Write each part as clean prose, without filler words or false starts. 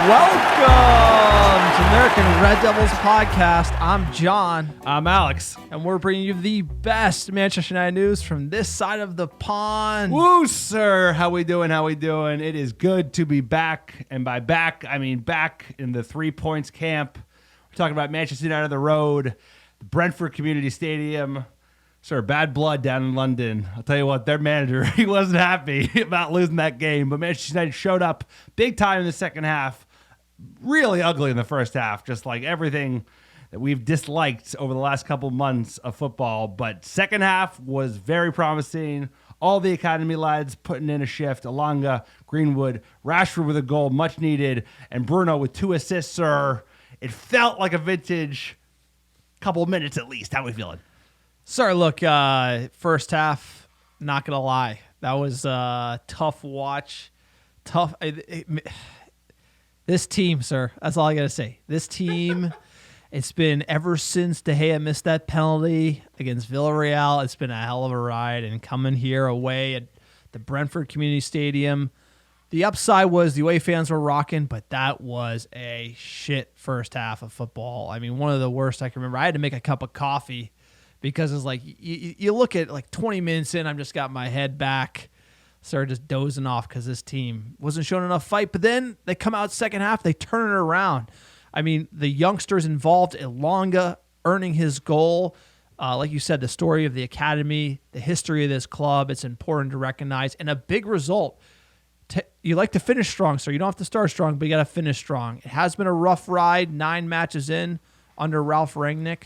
Welcome to American Red Devils podcast. I'm John. I'm Alex. And we're bringing you the best Manchester United news from this side of the pond. Woo, sir. How we doing? It is good to be back. And by back, I mean back in the 3 points camp. We're talking about Manchester United on the road, the Brentford Community Stadium. Sir, bad blood down in London. I'll tell you what, their manager, he wasn't happy about losing that game. But Manchester United showed up big time in the second half. Really ugly in the first half, just like everything that we've disliked over the last couple months of football. But second half was very promising. All the academy lads putting in a shift. Alanga, Greenwood, Rashford with a goal, much needed, and Bruno with 2 assists, sir. It felt like a vintage couple minutes at least. How are we feeling? Sir, look, first half, not going to lie. That was a tough watch. This team, sir, that's all I got to say. This team, it's been ever since De Gea missed that penalty against Villarreal, it's been a hell of a ride. And coming here away at the Brentford Community Stadium, the upside was the away fans were rocking, but that was a shit first half of football. I mean, one of the worst I can remember. I had to make a cup of coffee because it's like you look at like 20 minutes in, I've just got my head back. Started just dozing off because this team wasn't showing enough fight. But then they come out second half, they turn it around. I mean, the youngsters involved, Elanga earning his goal. Like you said, the story of the academy, the history of this club, it's important to recognize. And a big result. You like to finish strong, so you don't have to start strong, but you got to finish strong. It has been a rough ride, 9 matches in under Ralph Rangnick.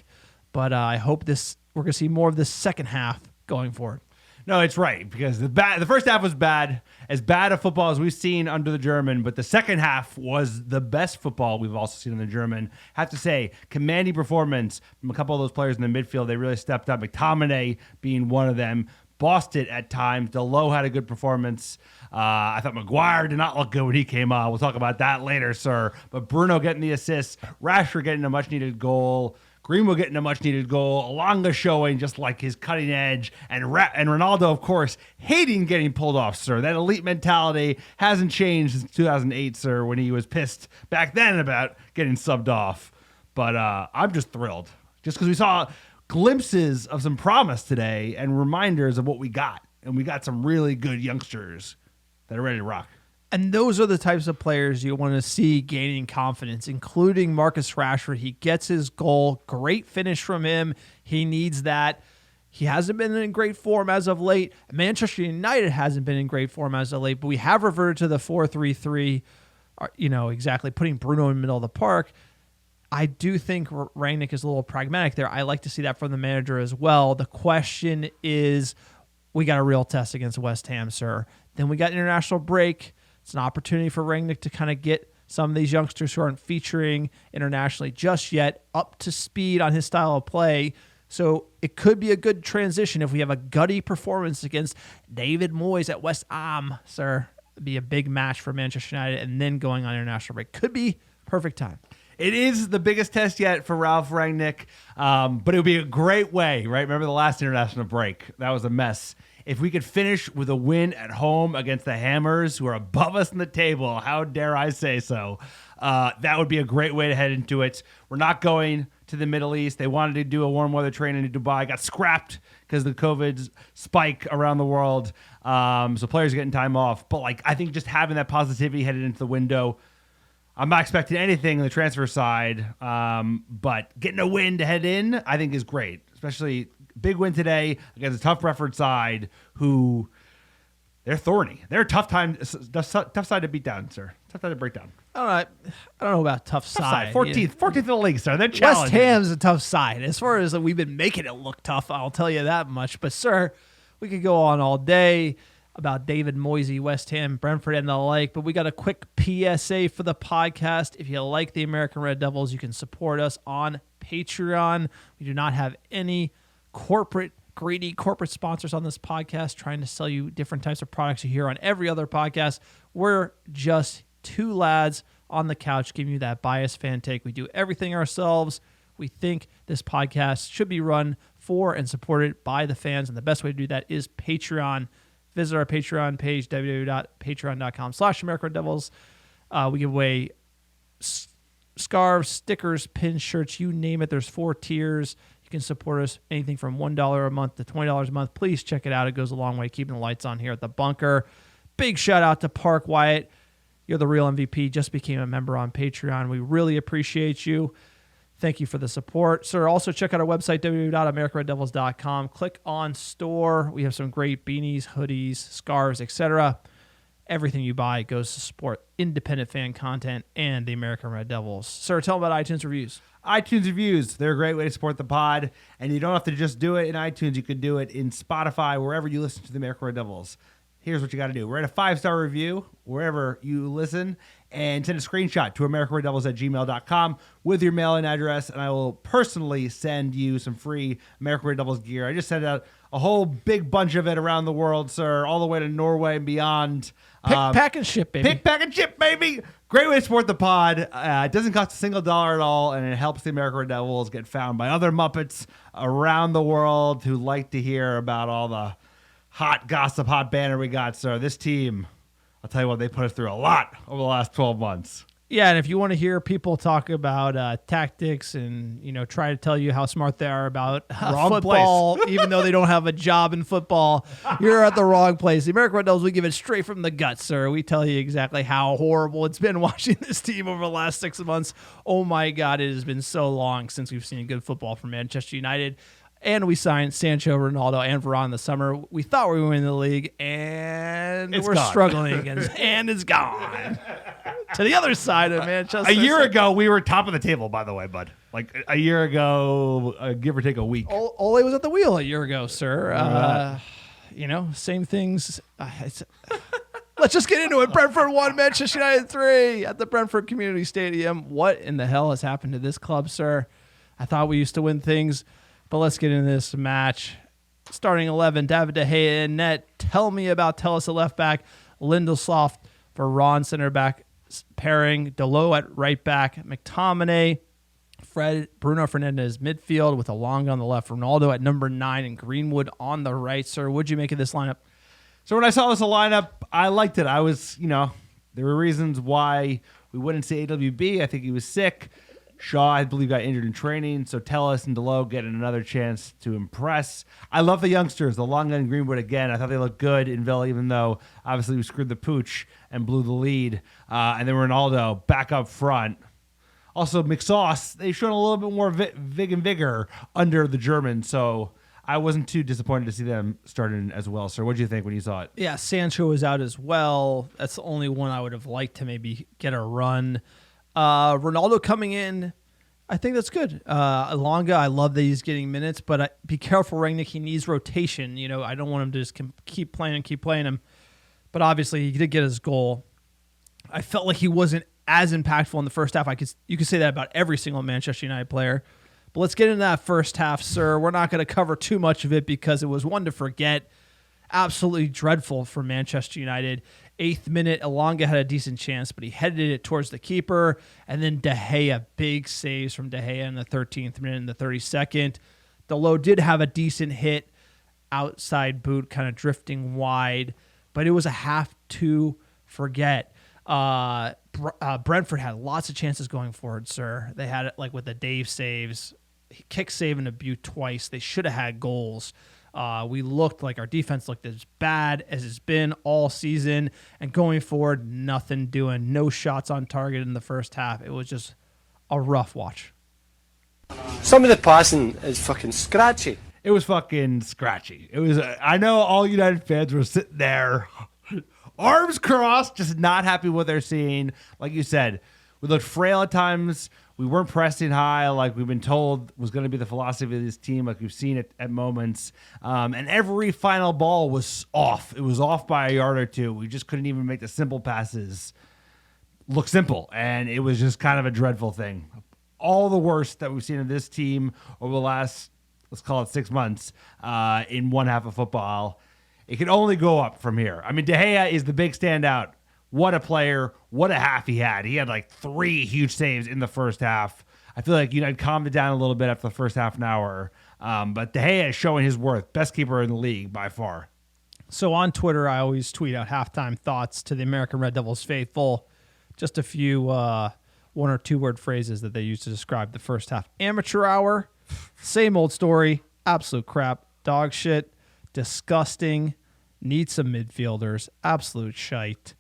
But I hope we're going to see more of this second half going forward. No, it's right, because the first half was bad, as bad a football as we've seen under the German, but the second half was the best football we've also seen in the German. Have to say, commanding performance from a couple of those players in the midfield. They really stepped up, McTominay being one of them. Bossed it at times. Delot had a good performance. I thought Maguire did not look good when he came on. We'll talk about that later, sir. But Bruno getting the assist, Rashford getting a much-needed goal, Greenwood getting a much-needed goal, Alanga showing just like his cutting edge, and Ronaldo, of course, hating getting pulled off, sir. That elite mentality hasn't changed since 2008, sir, when he was pissed back then about getting subbed off. But I'm just thrilled, just because we saw glimpses of some promise today and reminders of what we got. And we got some really good youngsters that are ready to rock. And those are the types of players you want to see gaining confidence, including Marcus Rashford. He gets his goal. Great finish from him. He needs that. He hasn't been in great form as of late. Manchester United hasn't been in great form as of late, but we have reverted to the 4-3-3, exactly, putting Bruno in the middle of the park. I do think Rangnick is a little pragmatic there. I like to see that from the manager as well. The question is, we got a real test against West Ham, sir. Then we got international break. It's an opportunity for Rangnick to kind of get some of these youngsters who aren't featuring internationally just yet up to speed on his style of play. So it could be a good transition if we have a gutty performance against David Moyes at West Ham, sir. It'd be a big match for Manchester United, and then going on international break. Could be perfect time. It is the biggest test yet for Ralph Rangnick, but it would be a great way, right? Remember the last international break? That was a mess. If we could finish with a win at home against the Hammers, who are above us in the table, how dare I say so, that would be a great way to head into it. We're not going to the Middle East. They wanted to do a warm weather training in Dubai. Got scrapped because of the COVID spike around the world. So players are getting time off. But I think just having that positivity headed into the window, I'm not expecting anything on the transfer side, but getting a win to head in, I think, is great. Especially big win today against a tough Brentford side who, they're thorny. They're a tough side to beat down, sir. Tough side to break down. I don't know about tough side. 14th in the league, sir. They're challenging. West Ham's a tough side. As far as we've been making it look tough, I'll tell you that much. But, sir, we could go on all day about David Moyes, West Ham, Brentford, and the like. But we got a quick PSA for the podcast. If you like the American Red Devils, you can support us on Patreon. We do not have any greedy corporate sponsors on this podcast trying to sell you different types of products you hear on every other podcast. We're just two lads on the couch giving you that biased fan take. We do everything ourselves. We think this podcast should be run for and supported by the fans, and the best way to do that is Patreon. Visit our Patreon page, www.patreon.com/AmericanRedDevils. We give away scarves, stickers, pins, shirts, you name it. There's 4 tiers. You can support us anything from $1 a month to $20 a month. Please check it out. It goes a long way keeping the lights on here at the bunker. Big shout out to Park Wyatt. You're the real MVP. Just became a member on Patreon. We really appreciate you. Thank you for the support. Sir, also check out our website, www.americanreddevils.com. Click on store. We have some great beanies, hoodies, scarves, etc. Everything you buy goes to support independent fan content and the American Red Devils. Sir, tell them about iTunes reviews. iTunes reviews, they're a great way to support the pod. And you don't have to just do it in iTunes. You can do it in Spotify, wherever you listen to the American Red Devils. Here's what you got to do. Write a 5-star review wherever you listen and send a screenshot to AmericanRedDevils@gmail.com with your mailing address, and I will personally send you some free American Red Devils gear. I just sent out a whole big bunch of it around the world, sir, all the way to Norway and beyond. Pick, pack, and ship, baby. Pick, pack, and ship, baby. Great way to support the pod. It doesn't cost $1 at all, and it helps the American Red Devils get found by other Muppets around the world who like to hear about all the hot gossip, hot banner we got, sir. This team, I'll tell you what, they put us through a lot over the last 12 months. Yeah, and if you want to hear people talk about tactics and, try to tell you how smart they are about football, even though they don't have a job in football, you're at the wrong place. The American Red Devils, we give it straight from the gut, sir. We tell you exactly how horrible it's been watching this team over the last 6 months. Oh, my God, it has been so long since we've seen good football from Manchester United. And we signed Sancho, Ronaldo, and Varane in the summer. We thought we were winning the league, and we're struggling again. And it's gone. To the other side of Manchester. A year ago, we were top of the table, by the way, bud. Like a year ago, give or take a week. Ole was at the wheel a year ago, sir. Same things. Let's just get into it. Brentford 1, Manchester United 3 at the Brentford Community Stadium. What in the hell has happened to this club, sir? I thought we used to win things. But let's get into this match. Starting 11, David De Gea in net. Tell me about Telles at left back. Lindelof for Ron center back pairing. Delo at right back. McTominay. Bruno Fernandes midfield with Alonga on the left. Ronaldo at number 9 and Greenwood on the right. Sir, what'd you make of this lineup? So when I saw this lineup, I liked it. I was, there were reasons why we wouldn't see AWB. I think he was sick. Shaw, I believe, got injured in training, so Telles and Delo getting another chance to impress. I love the youngsters, Alonga and Greenwood again. I thought they looked good in Villa, even though obviously we screwed the pooch and blew the lead. And then Ronaldo back up front. Also, McSauce, they showed a little bit more vig and vigor under the Germans, so I wasn't too disappointed to see them starting as well. Sir, what did you think when you saw it? Yeah, Sancho was out as well. That's the only one I would have liked to maybe get a run. Ronaldo coming in, I think that's good. Alonga, I love that he's getting minutes, but be careful, Rangnick. He needs rotation. I don't want him to just keep playing him. But obviously, he did get his goal. I felt like he wasn't as impactful in the first half. You could say that about every single Manchester United player. But let's get into that first half, sir. We're not going to cover too much of it because it was one to forget. Absolutely dreadful for Manchester United. 8th minute, Alonga had a decent chance, but he headed it towards the keeper. And then De Gea, big saves from De Gea in the 13th minute and the 32nd. Delo did have a decent hit, outside boot, kind of drifting wide, but it was a have to forget. Brentford had lots of chances going forward, sir. They had it like with the Dave saves, kick save and a Butte twice. They should have had goals. We looked like our defense looked as bad as it's been all season, and going forward, nothing doing. No shots on target in the first half. It was just a rough watch. Some of the passing is fucking scratchy. It was fucking scratchy. It was. I know all United fans were sitting there, arms crossed, just not happy with what they're seeing. Like you said, we looked frail at times. We weren't pressing high like we've been told was going to be the philosophy of this team, like we've seen it at moments. And every final ball was off. It was off by a yard or two. We just couldn't even make the simple passes look simple. And it was just kind of a dreadful thing. All the worst that we've seen in this team over the last, let's call it 6 months, in one half of football. It can only go up from here. I mean, De Gea is the big standout. What a player. What a half he had. He had like 3 huge saves in the first half. I feel like United calmed it down a little bit after the first half an hour. But De Gea is showing his worth. Best keeper in the league by far. So on Twitter, I always tweet out halftime thoughts to the American Red Devils faithful. Just a few one or two word phrases that they used to describe the first half. Amateur hour, same old story, absolute crap, dog shit, disgusting, need some midfielders, absolute shite.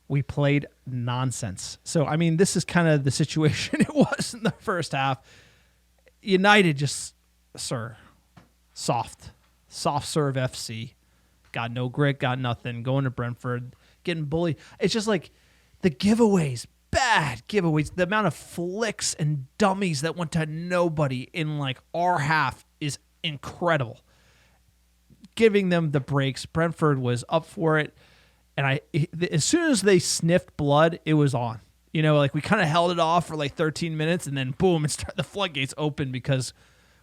We played nonsense. So, I mean, this is kind of the situation it was in the first half. United just, soft serve FC. Got no grit, got nothing. Going to Brentford, getting bullied. It's just like the giveaways, bad giveaways. The amount of flicks and dummies that went to nobody in like our half is incredible. Giving them the breaks. Brentford was up for it. And as soon as they sniffed blood, it was on. You know, like we kind of held it off for like 13 minutes and then boom, the floodgates opened because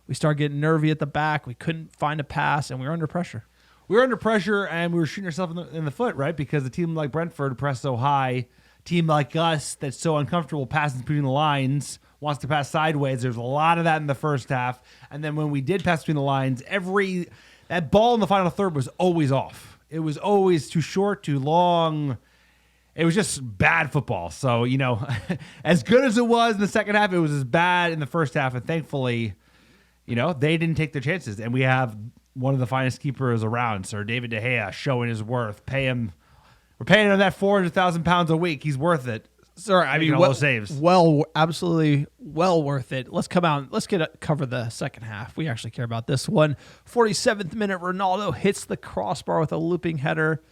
we started getting nervy at the back. We couldn't find a pass and we were under pressure. We were under pressure and we were shooting ourselves in the foot, right? Because a team like Brentford pressed so high, team like us that's so uncomfortable passing between the lines wants to pass sideways. There's a lot of that in the first half. And then when we did pass between the lines, that ball in the final third was always off. It was always too short, too long. It was just bad football. So, you know, as good as it was in the second half, it was as bad in the first half. And thankfully, you know, they didn't take their chances. And we have one of the finest keepers around, Sir David De Gea, showing his worth. Pay him. We're paying him that 400,000 pounds a week. He's worth it. Sir, I mean, all those saves. Absolutely well worth it. Let's come out. Let's cover the second half. We actually care about this one. 47th minute, Ronaldo hits the crossbar with a looping header.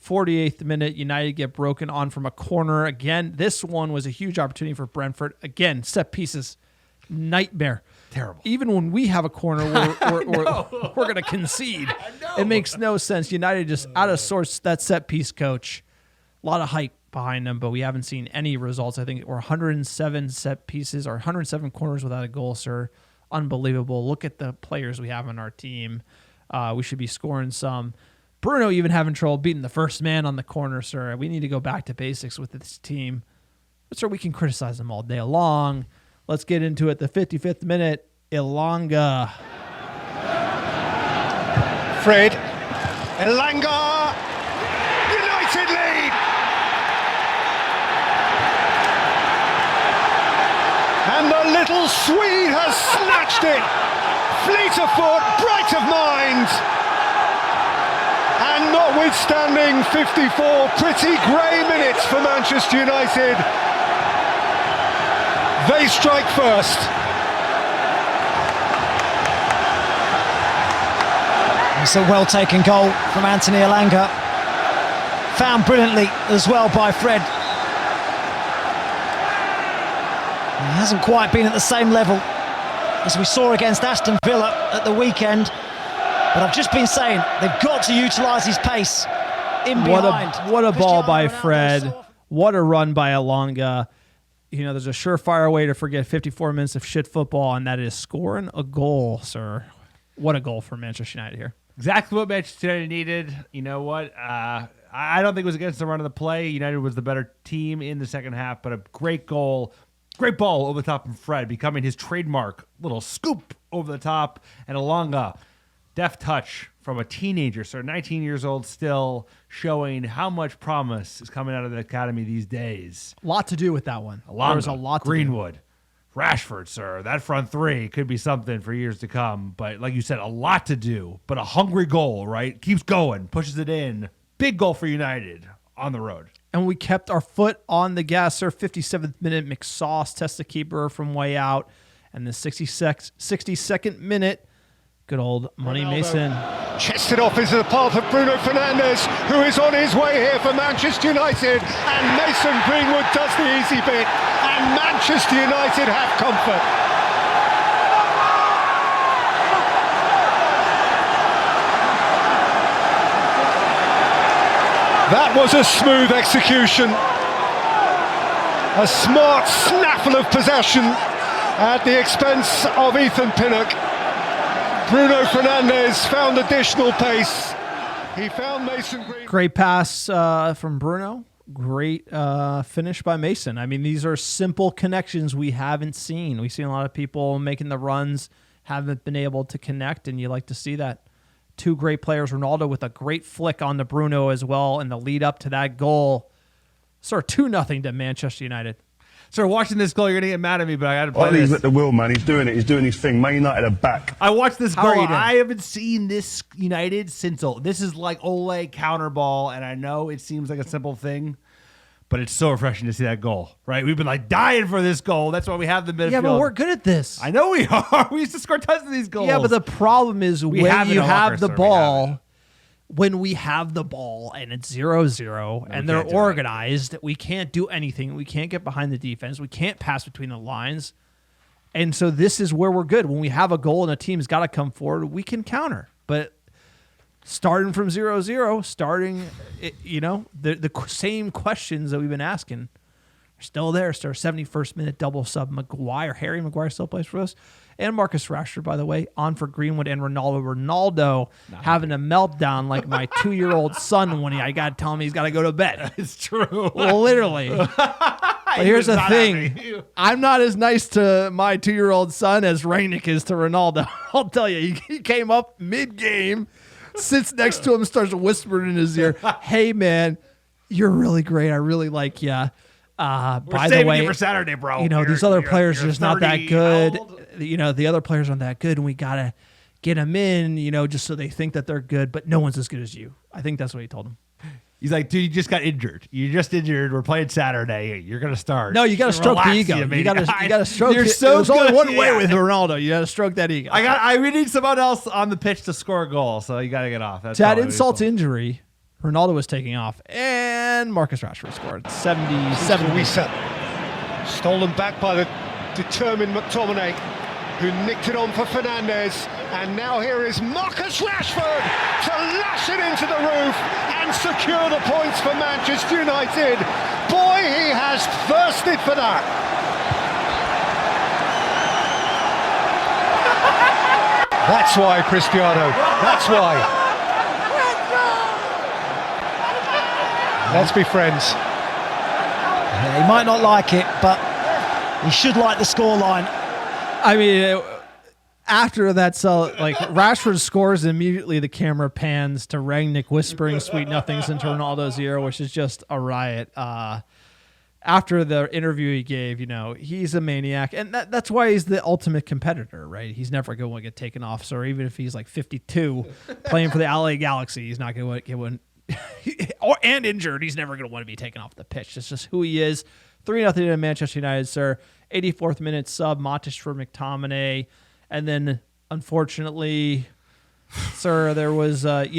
48th minute, United get broken on from a corner. Again, this one was a huge opportunity for Brentford. Again, set pieces, nightmare. Terrible. Even when we have a corner, we're going to concede. It makes no sense. United just out of sorts. That set piece coach. A lot of hype behind them, but we haven't seen any results. I think we're 107 set pieces or 107 corners without a goal, sir. Unbelievable. Look at the players we have on our team. We should be scoring some. Bruno even having trouble beating the first man on the corner, sir. We need to go back to basics with this team. But, sir, we can criticize them all day long. Let's get into it. The 55th minute, Ilanga. Fred. Lingard. United lead. And the little Swede has snatched it. Fleet of foot, bright of mind. And notwithstanding 54 pretty grey minutes for Manchester United, they strike first. It's a well-taken goal from Anthony Elanga. Found brilliantly as well by Fred. He hasn't quite been at the same level as we saw against Aston Villa at the weekend. But I've just been saying, they've got to utilise his pace in behind. What a ball by Fred. What a run by Elanga. You know, there's a surefire way to forget 54 minutes of shit football, and that is scoring a goal, sir. What a goal for Manchester United here. Exactly what Manchester United needed. You know what? I don't think it was against the run of the play. United was the better team in the second half, but a great goal. Great ball over the top from Fred, becoming his trademark little scoop over the top. And Elanga, deft touch from a teenager, so 19 years old still, showing how much promise is coming out of the academy these days. A lot to do with that one. Elanga, There's a lot to Greenwood, Rashford, sir. That front three could be something for years to come. But like you said, a lot to do. But a hungry goal, right? Keeps going, pushes it in. Big goal for United on the road. And we kept our foot on the gas, sir. 57th minute, McSauce tests the keeper from way out. And the 62nd minute, good old Money Mason. Chested off into the path of Bruno Fernandes, who is on his way here for Manchester United. And Mason Greenwood does the easy bit. And Manchester United have comfort. That was a smooth execution. A smart snaffle of possession at the expense of Ethan Pinnock. Bruno Fernandes found additional pace. He found Mason Greenwood. Great pass from Bruno. Great finish by Mason. I mean, these are simple connections we haven't seen. We've seen a lot of people making the runs, haven't been able to connect, and you like to see that. Two great players, Ronaldo with a great flick on the Bruno as well, and the lead up to that goal. Sir, 2-0 to Manchester United. So watching this goal, you're going to get mad at me, but I got to play Ollie's this. at the wheel, man. He's doing it. He's doing his thing. Man United are back. I watched this How are goal. you doing? I haven't seen this United since. This is like Ole counter ball, and I know it seems like a simple thing, but it's so refreshing to see that goal, right? We've been like dying for this goal. That's why we have the midfield. Yeah, but we're good at this. I know we are. We used to score tons of these goals. Yeah, but the problem is We when have it you in have locker, the sir. We ball, have it. when we have the ball and it's 0-0 and they're can't do it. organized, we can't do anything. We can't get behind the defense. We can't pass between the lines. And so this is where we're good. When we have a goal and a team's got to come forward, we can counter. But starting from 0-0, the same questions that we've been asking are still there. So our 71st minute double sub, Harry Maguire still plays for us. And Marcus Rashford, by the way, on for Greenwood and Ronaldo. Ronaldo having a meltdown like my 2-year-old son when I got to tell him he's got to go to bed. it's true. Literally. But here's the thing. I'm not as nice to my 2-year-old son as Rangnick is to Ronaldo. I'll tell you, he came up mid-game, sits next to him, starts whispering in his ear, hey, man, you're really great. I really like you. By the saving way, you for Saturday, bro. these other players are you're just not that 30, good. how old? The other players aren't that good, and we got to get them in, just so they think that they're good, but no one's as good as you. I think that's what he told him. He's like, dude, you just got injured. You're just injured. We're playing Saturday. You're going to start. No, you got to stroke the ego. You got to stroke. You're it. so There's only good. one way Yeah. with Ronaldo. You got to stroke that ego. We need someone else on the pitch to score a goal, so you got to get off. That's To add all it insult is. to injury, Ronaldo was taking off, and Marcus Rashford scored 77. Reset. Stolen back by the determined McTominay, who nicked it on for Fernandes. And now here is Marcus Rashford to lash it into the roof and secure the points for Manchester United. Boy, he has thirsted for that. That's why, Cristiano. That's why. Let's be friends. Yeah, he might not like it, but he should like the scoreline. I mean, after that, Rashford scores, and immediately the camera pans to Rangnick whispering sweet nothings into Ronaldo's ear, which is just a riot. After the interview he gave, he's a maniac, and that's why he's the ultimate competitor, right? He's never going to get taken off. So even if he's like 52 playing for the LA Galaxy, he's not going to get one. And injured, he's never going to want to be taken off the pitch. It's just who he is. 3-0 to Manchester United, sir. 84th minute sub, Matic for McTominay. And then, unfortunately, sir, there was, the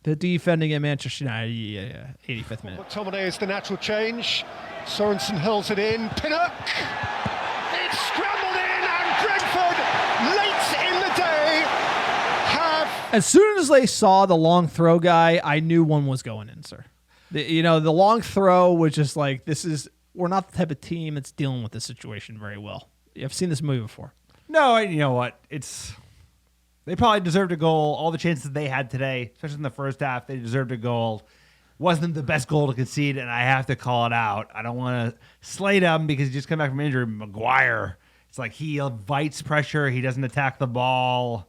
defending at Manchester United, 85th minute. McTominay is the natural change. Sorensen hurls it in. Pinnock! It's scrambled in, and Brentford, late in the day, have... As soon as they saw the long throw guy, I knew one was going in, sir. The long throw was just like, we're not the type of team that's dealing with this situation very well. I've seen this movie before. No, you know what? They probably deserved a goal. All the chances they had today, especially in the first half, they deserved a goal. Wasn't the best goal to concede, and I have to call it out. I don't want to slate him because he just come back from injury. Maguire, it's like he invites pressure. He doesn't attack the ball.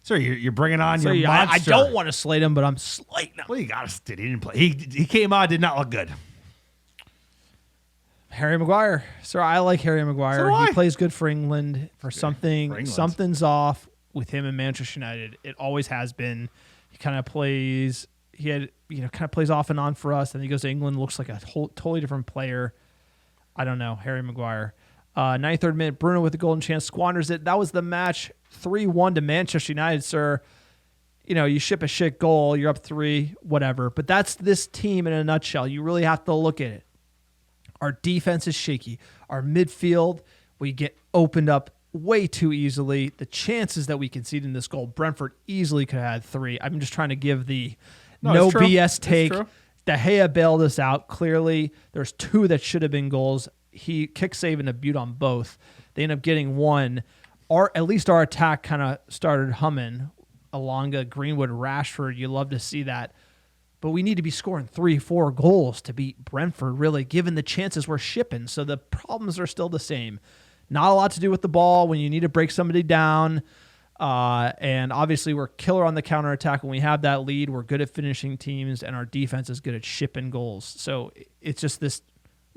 Sir, you're bringing on your monster. I don't want to slate him, but I'm slating him. Well, you got to. He didn't play. He came on, did not look good. Harry Maguire. Sir, I like Harry Maguire. So do I. He plays good for England. For something, England. something's off with him and Manchester United. It always has been. He kind of plays. Kind of plays off and on for us. Then he goes to England, looks like a totally different player. I don't know, Harry Maguire. 93rd minute, Bruno with the golden chance squanders it. That was the match. 3-1 to Manchester United, sir. You ship a shit goal, you're up 3, whatever. But that's this team in a nutshell. You really have to look at it. Our defense is shaky. Our midfield, we get opened up way too easily. The chances that we concede in this goal, Brentford easily could have had 3. I'm just trying to give the no it's true. BS take. It's true. De Gea bailed us out. Clearly, there's 2 that should have been goals. He kick save and a butte on both. They end up getting 1. At least our attack kind of started humming. Alonga, Greenwood, Rashford. You love to see that. But we need to be scoring 3-4 goals to beat Brentford, really, given the chances we're shipping. So the problems are still the same. Not a lot to do with the ball when you need to break somebody down. And obviously, we're killer on the counterattack. When we have that lead, we're good at finishing teams, and our defense is good at shipping goals. So it's just this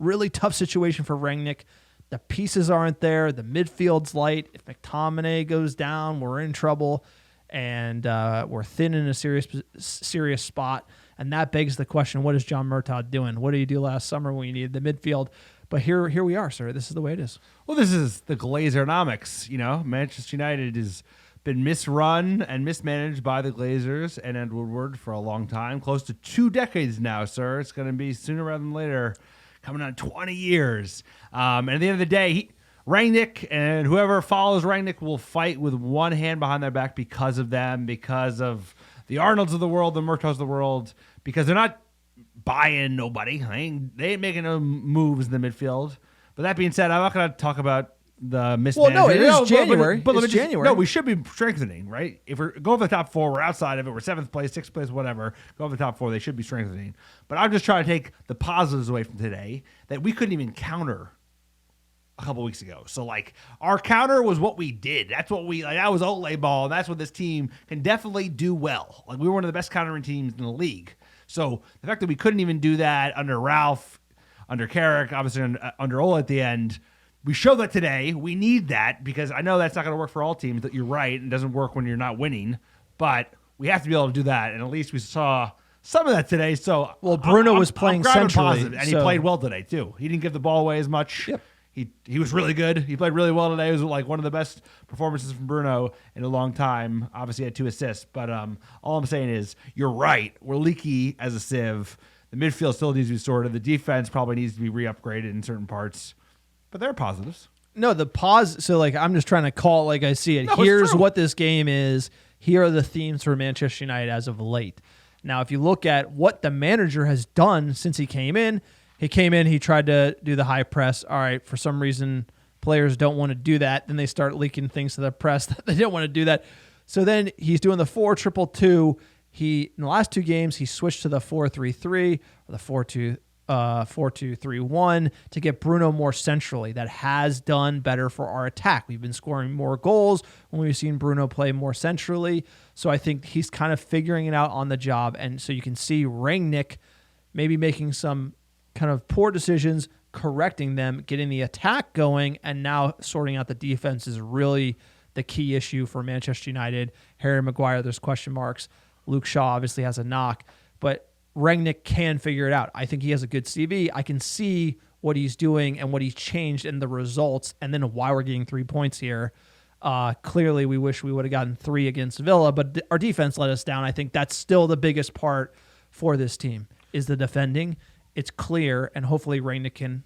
really tough situation for Rangnick. The pieces aren't there. The midfield's light. If McTominay goes down, we're in trouble, and we're thin in a serious spot. And that begs the question: what is John Murtaugh doing? What did he do last summer when you needed the midfield? But here we are, sir. This is the way it is. Well, this is the Glazernomics. Manchester United has been misrun and mismanaged by the Glazers and Ed Woodward for a long time, close to 2 decades now, sir. It's going to be sooner rather than later, coming on 20 years. And at the end of the day, Rangnick and whoever follows Rangnick will fight with one hand behind their back because of them, because of the Arnolds of the world, the Murtaughs of the world, because they're not buying nobody. They ain't making no moves in the midfield. But that being said, I'm not going to talk about the mismanagement. Well, no, it is January. But it's January. No, we should be strengthening, right? If we're going for the top 4, we're outside of it. We're 7th place, 6th place, whatever. Go for the top 4. They should be strengthening. But I'm just trying to take the positives away from today that we couldn't even counter a couple weeks ago. So, our counter was what we did. That's what that was Ole ball. And that's what this team can definitely do well. We were one of the best countering teams in the league. So the fact that we couldn't even do that under Ralph, under Carrick, obviously under Ole at the end, we showed that today. We need that because I know that's not going to work for all teams. That you're right. It doesn't work when you're not winning. But we have to be able to do that. And at least we saw some of that today. So Bruno was playing centrally. And he played well today, too. He didn't give the ball away as much. Yep. He was really good. He played really well today. It was one of the best performances from Bruno in a long time. Obviously, he had 2 assists. But all I'm saying is, you're right. We're leaky as a sieve. The midfield still needs to be sorted. The defense probably needs to be re-upgraded in certain parts. But there are positives. No, so I'm just trying to call it like I see it. No, here's what this game is. Here are the themes for Manchester United as of late. Now, if you look at what the manager has done since he came in, he tried to do the high press. All right, for some reason, players don't want to do that. Then they start leaking things to the press that they don't want to do that. So then he's doing the 4-2-2-2. In the last 2 games, he switched to the 4-3-3 or the 4-2-3-1 to get Bruno more centrally. That has done better for our attack. We've been scoring more goals when we've seen Bruno play more centrally. So I think he's kind of figuring it out on the job. And so you can see Rangnick maybe making some kind of poor decisions, correcting them, getting the attack going, and now sorting out the defense is really the key issue for Manchester United. Harry Maguire, there's question marks. Luke Shaw obviously has a knock, but Rangnick can figure it out. I think he has a good CV. I can see what he's doing and what he's changed in the results, and then why we're getting 3 points here. Clearly, we wish we would have gotten 3 against Villa, but our defense let us down. I think that's still the biggest part for this team is the defending. It's clear, and hopefully Rangnick can,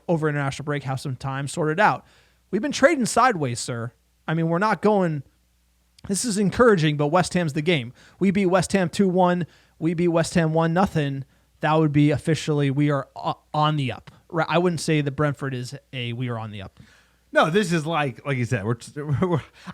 over international break, have some time, sort it out. We've been trading sideways, sir. I mean, we're not going... This is encouraging, but West Ham's the game. We beat West Ham 2-1. We beat West Ham 1-0. That would be officially we are on the up. I wouldn't say that Brentford is we are on the up. No, this is like you said, we're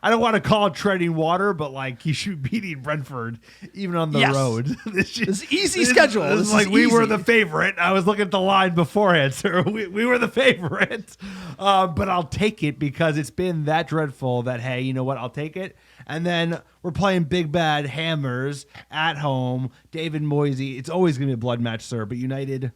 I don't want to call it treading water, but you should be beating Brentford even on the road. This is easy schedule. This is we were the favorite. I was looking at the line beforehand, sir. We were the favorite. But I'll take it because it's been that dreadful that, hey, you know what? I'll take it. And then we're playing big bad Hammers at home. David Moyes. It's always going to be a blood match, sir. But United...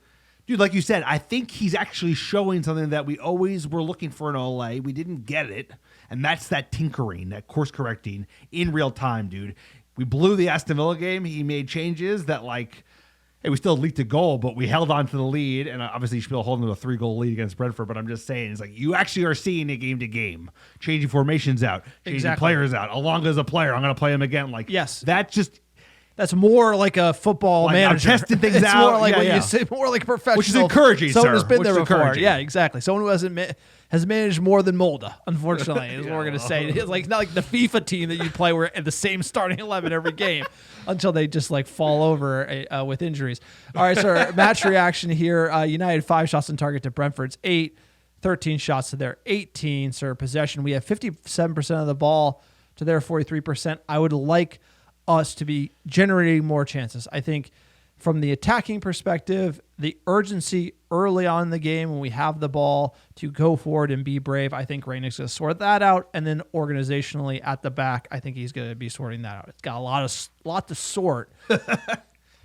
Dude, like you said, I think he's actually showing something that we always were looking for in Ole. We didn't get it, and that's that tinkering, that course correcting in real time, dude. We blew the Aston Villa game. He made changes that, hey, we still leaked a goal, but we held on to the lead, and obviously you're still holding to a 3-goal lead against Brentford, but I'm just saying, it's you actually are seeing it game to game, changing formations out, changing players out. Alonga's a player. I'm going to play him again. Yes. That's more like a football manager. I'm testing things it's out. More like you say, more like a professional. Which is encouraging, Someone sir. who's been Which there is before. encouraging. Yeah, exactly. Someone who has managed more than Molda, unfortunately, is what we're going to say. It's not like the FIFA team that you play where at the same starting 11 every game until they just fall over with injuries. All right, so match reaction here. United 5 shots on target to Brentford's 8, 13 shots to their 18. Sir, possession. We have 57% of the ball to their 43%. I would like us to be generating more chances. I think from the attacking perspective, the urgency early on in the game when we have the ball to go forward and be brave, I think Rangnick's going to sort that out. And then organizationally at the back, I think he's going to be sorting that out. It's got a lot to sort.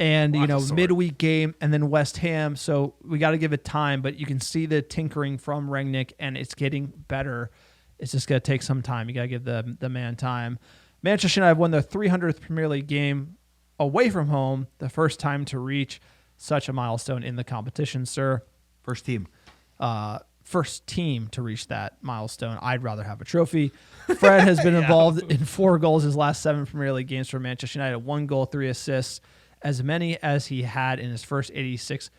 And, Lots of sword. midweek game and then West Ham. So we got to give it time, but you can see the tinkering from Rangnick, and it's getting better. It's just going to take some time. You got to give the man time. Manchester United won their 300th Premier League game away from home, the first time to reach such a milestone in the competition, sir. First team To reach that milestone. I'd rather have a trophy. Fred has been involved in 4 goals his last 7 Premier League games for Manchester United. 1 goal, 3 assists, as many as he had in his first 86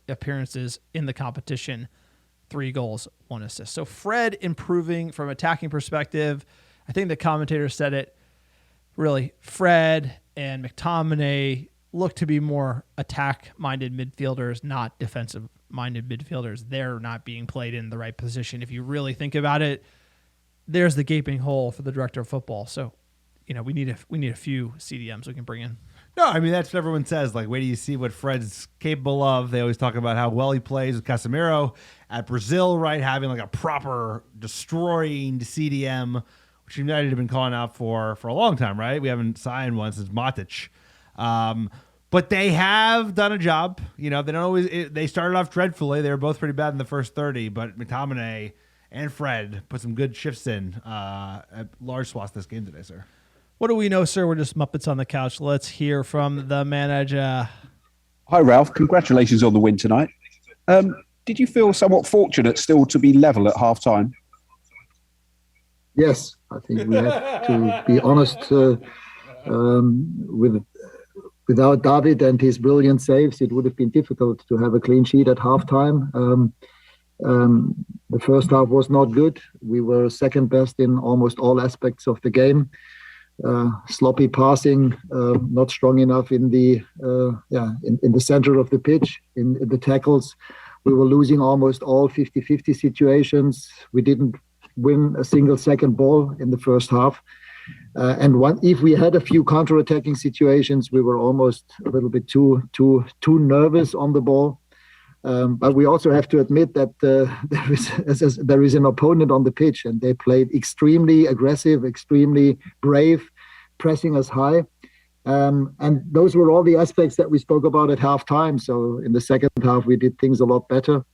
appearances in the competition. 3 goals, 1 assist. So Fred improving from attacking perspective. I think the commentator said it. Really, Fred and McTominay look to be more attack-minded midfielders, not defensive-minded midfielders. They're not being played in the right position. If you really think about it, there's the gaping hole for the director of football. So, we need a few CDMs we can bring in. No, I mean, that's what everyone says. Like, wait till you see what Fred's capable of. They always talk about how well he plays with Casemiro at Brazil, right? Having like a proper destroying CDM, which United have been calling out for a long time, right? We haven't signed one since Matic. But they have done a job. They don't always. They started off dreadfully. They were both pretty bad in the first 30, but McTominay and Fred put some good shifts in at large swaths this game today, sir. What do we know, sir? We're just Muppets on the couch. Let's hear from the manager. Hi, Ralph. Congratulations on the win tonight. Did you feel somewhat fortunate still to be level at half-time? Yes, I think we have to be honest. Without David and his brilliant saves, it would have been difficult to have a clean sheet at halftime. The first half was not good. We were second best in almost all aspects of the game. Sloppy passing, not strong enough in the center of the pitch, in the tackles. We were losing almost all 50-50 situations. We didn't win a single second ball in the first half. If we had a few counter-attacking situations, we were almost a little bit too nervous on the ball. But we also have to admit that there is an opponent on the pitch, and they played extremely aggressive, extremely brave, pressing us high. And those were all the aspects that we spoke about at halftime. So in the second half, we did things a lot better.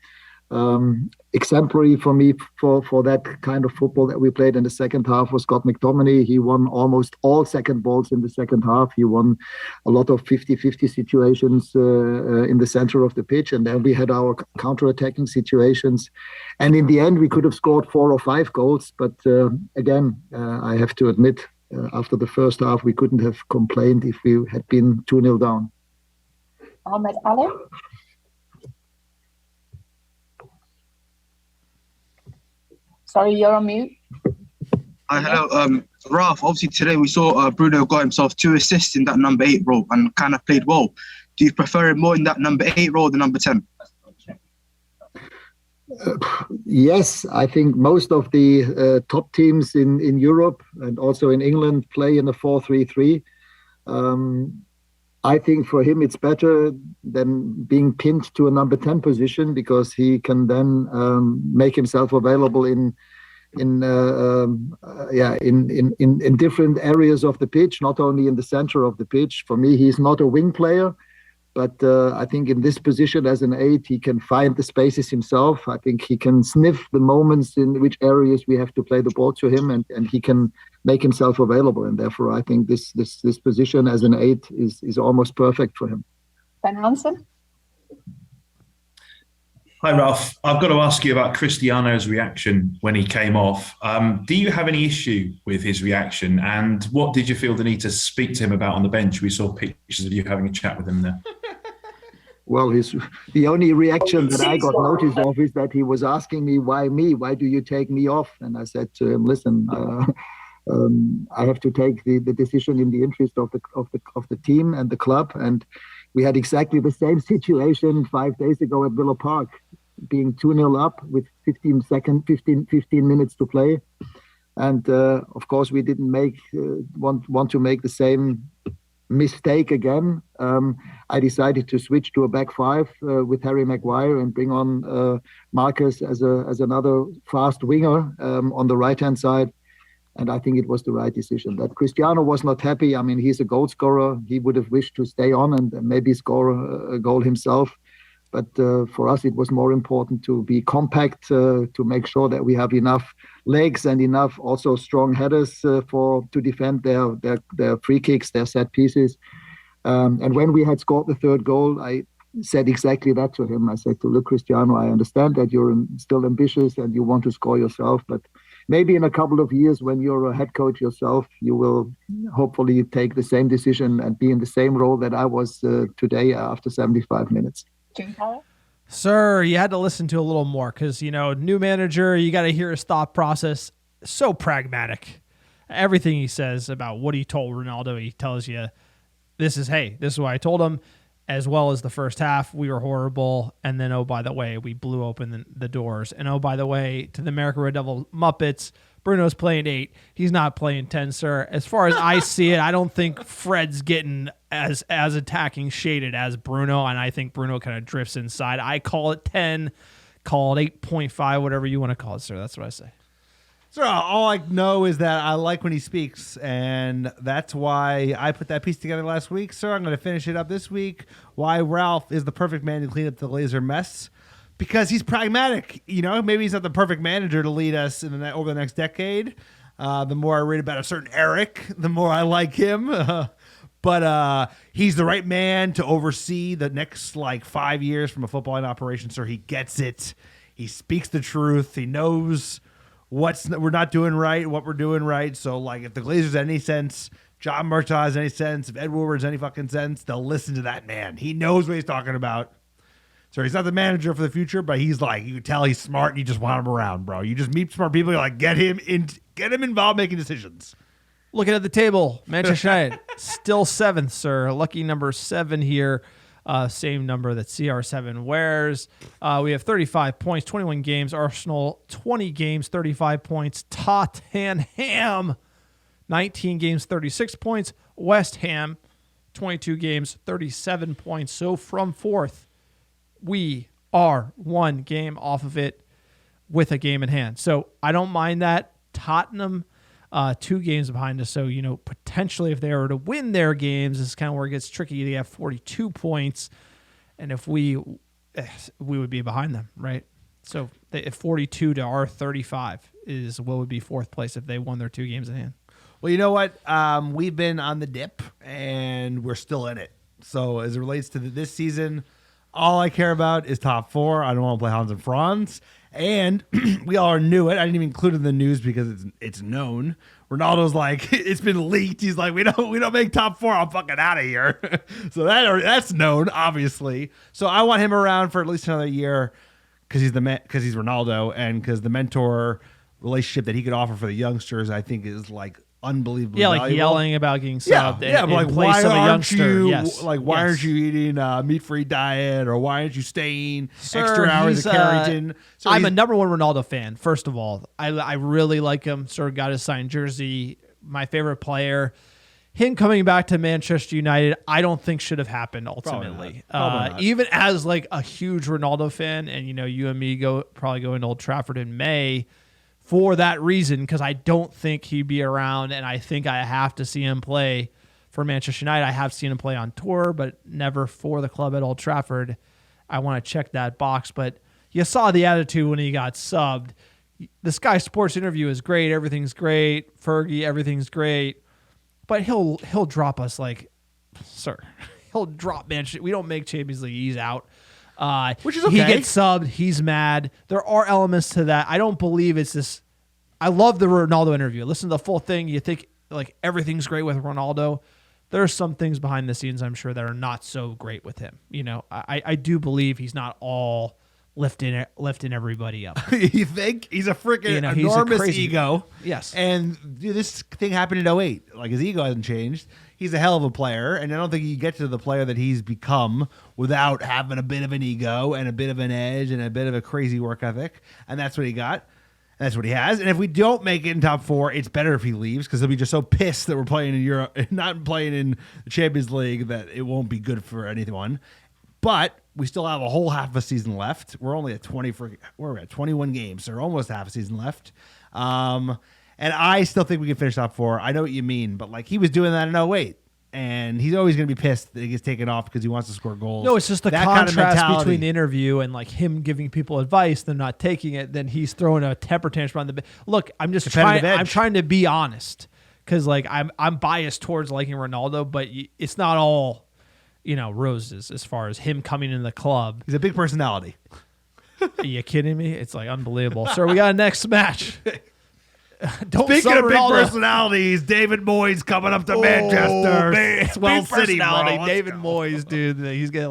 Exemplary for me for that kind of football that we played in the second half was Scott McTominay. He won almost all second balls in the second half. He won a lot of 50-50 situations in the center of the pitch. And then we had our counter-attacking situations. And in the end, we could have scored 4 or 5 goals. But again, I have to admit, after the first half, we couldn't have complained if we had been 2-0 down. Ahmed Ali. Sorry, you're on mute. Hi, hello. Ralph, obviously today we saw Bruno got himself 2 assists in that number 8 role and kind of played well. Do you prefer him more in that number 8 role than number 10? Yes, I think most of the top teams in Europe and also in England play in a 4-3-3. I think for him it's better than being pinned to a number 10 position, because he can then make himself available in different areas of the pitch, not only in the center of the pitch. For me, he's not a wing player, but I think in this position as an 8, he can find the spaces himself. I think he can sniff the moments in which areas we have to play the ball to him, and he can make himself available. And therefore, I think this position as an 8 is almost perfect for him. Ben Hansen. Hi, Ralph. I've got to ask you about Cristiano's reaction when he came off. Do you have any issue with his reaction? And what did you feel the need to speak to him about on the bench? We saw pictures of you having a chat with him there. Well, the only reaction that I got notice of is that he was asking me, why me? Why do you take me off? And I said to him, listen, I have to take the decision in the interest of the team and the club. And we had exactly the same situation 5 days ago at Villa Park, being 2-0 up with 15 minutes to play. And of course, we didn't want to make the same mistake again. I decided to switch to a back 5 with Harry Maguire and bring on Marcus as another fast winger on the right-hand side. And I think it was the right decision. That Cristiano was not happy. I mean, he's a goal scorer. He would have wished to stay on and maybe score a goal himself. But for us, it was more important to be compact, to make sure that we have enough legs and enough also strong headers to defend their free kicks, their set pieces. And when we had scored the third goal, I said exactly that to him. I said, look, Cristiano, I understand that you're still ambitious and you want to score yourself, but maybe in a couple of years when you're a head coach yourself, you will hopefully take the same decision and be in the same role that I was today after 75 minutes. Sir, you had to listen to a little more because, new manager, you got to hear his thought process. So pragmatic. Everything he says about what he told Ronaldo, he tells you, this is what I told him. As well as the first half, we were horrible. And then, oh, by the way, we blew open the doors. And, oh, by the way, to the America Red Devil Muppets, Bruno's playing 8. He's not playing 10, sir. As far as I see it, I don't think Fred's getting as attacking shaded as Bruno. And I think Bruno kind of drifts inside. I call it 10, call it 8.5, whatever you want to call it, sir. That's what I say. So all I know is that I like when he speaks, and that's why I put that piece together last week. Sir, I'm going to finish it up this week. Why Ralph is the perfect man to clean up the Glazer mess. Because he's pragmatic. Maybe he's not the perfect manager to lead us over the next decade. The more I read about a certain Eric, the more I like him. But he's the right man to oversee the next 5 years from a footballing operation, sir. He gets it. He speaks the truth. He knows what we're not doing right, what we're doing right. So, if the Glazers any sense, John Murtaugh has any sense, if Ed Woodward's any fucking sense, they'll listen to that man. He knows what he's talking about. So he's not the manager for the future, but he's you can tell he's smart and you just want him around, bro. You just meet smart people, you're get him involved making decisions. Looking at the table, Manchester United still 7th, sir. Lucky number 7 here. Same number that CR7 wears. We have 35 points, 21 games. Arsenal, 20 games, 35 points. Tottenham, 19 games, 36 points. West Ham, 22 games, 37 points. So from 4th, we are 1 game off of it with a game in hand. So I don't mind that. Tottenham, 2 games behind us. So, potentially if they were to win their games, this is kind of where it gets tricky. They have 42 points. And if we would be behind them, right? So if 42 to our 35 is what would be 4th place if they won their 2 games in hand. Well, you know what? We've been on the dip and we're still in it. So as it relates to this season, all I care about is top 4. I don't want to play Hans and Franz. And we all knew it. I didn't even include it in the news because it's known. Ronaldo's it's been leaked. He's we don't make top 4. I'm fucking out of here. So that's known, obviously. So I want him around for at least another year because he's Ronaldo and because the mentor relationship that he could offer for the youngsters, I think, is unbelievably valuable. Yelling about getting subbed. Yeah, but why aren't you yes. why aren't you eating a meat-free diet, or why aren't you staying Sir, extra hours at Carrington? So I'm a number 1 Ronaldo fan. First of all, I really like him. Sir got his signed jersey. My favorite player. Him coming back to Manchester United, I don't think should have happened ultimately. Probably not. Even as a huge Ronaldo fan, and you and me probably go into Old Trafford in May. For that reason, because I don't think he'd be around, and I think I have to see him play for Manchester United. I have seen him play on tour, but never for the club at Old Trafford. I want to check that box, but you saw the attitude when he got subbed. The Sky Sports interview is great. Everything's great. Fergie, everything's great. But he'll drop us sir. He'll drop Manchester. We don't make Champions League. He's out. Which is okay. He gets subbed. He's mad. There are elements to that. I don't believe it's this. I love the Ronaldo interview. Listen to the full thing. You think everything's great with Ronaldo. There are some things behind the scenes, I'm sure, that are not so great with him. I do believe he's not all lifting everybody up. You think? He's a freaking enormous ego. Yes. And this thing happened in 2008. His ego hasn't changed. He's a hell of a player, and I don't think you get to the player that he's become without having a bit of an ego and a bit of an edge and a bit of a crazy work ethic, and that's what he got. And that's what he has. And if we don't make it in top 4, it's better if he leaves because he'll be just so pissed that we're playing in Europe, not playing in the Champions League, that it won't be good for anyone. But we still have a whole half of a season left. We're only at 21 games, so almost half a season left. And I still think we can finish top 4. I know what you mean, but like he was doing that in 08. And he's always going to be pissed that he gets taken off because he wants to score goals. No, it's just the that contrast kind of mentality. between the interview and like him giving people advice, they're not taking it. Then he's throwing a temper tantrum on the. Look, I'm just trying. I'm trying to be honest because like I'm biased towards liking Ronaldo, but it's not all, roses as far as him coming in the club. He's a big personality. Are you kidding me? It's like unbelievable. Sir, we got a next match. Speaking of big personalities, David Moyes coming up to Manchester. Swell City, bro. David Moyes, dude. He's gonna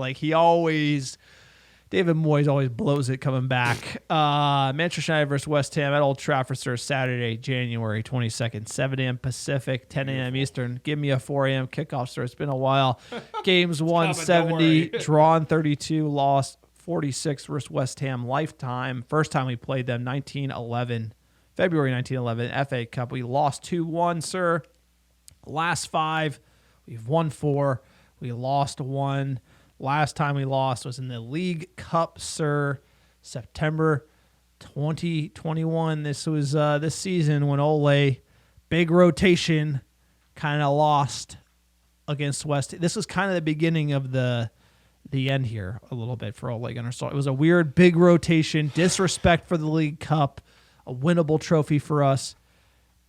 David Moyes always blows it coming back. Manchester United versus West Ham at Old Trafford, sir, Saturday, January 22nd, 7 a.m. Pacific, 10 a.m. Eastern. Give me a 4 a.m. kickoff, sir. It's been a while. Games won 70, drawn 32, lost 46 versus West Ham lifetime. First time we played them, February 1911, FA Cup. We lost 2-1, sir. Last 5, we've won 4. We lost 1. Last time we lost was in the League Cup, sir. September 2021. This was this season when Ole, big rotation, kind of lost against West. This was kind of the beginning of the end here a little bit for Ole Gunnar. So it was a weird big rotation, disrespect for the League Cup. A winnable trophy for us,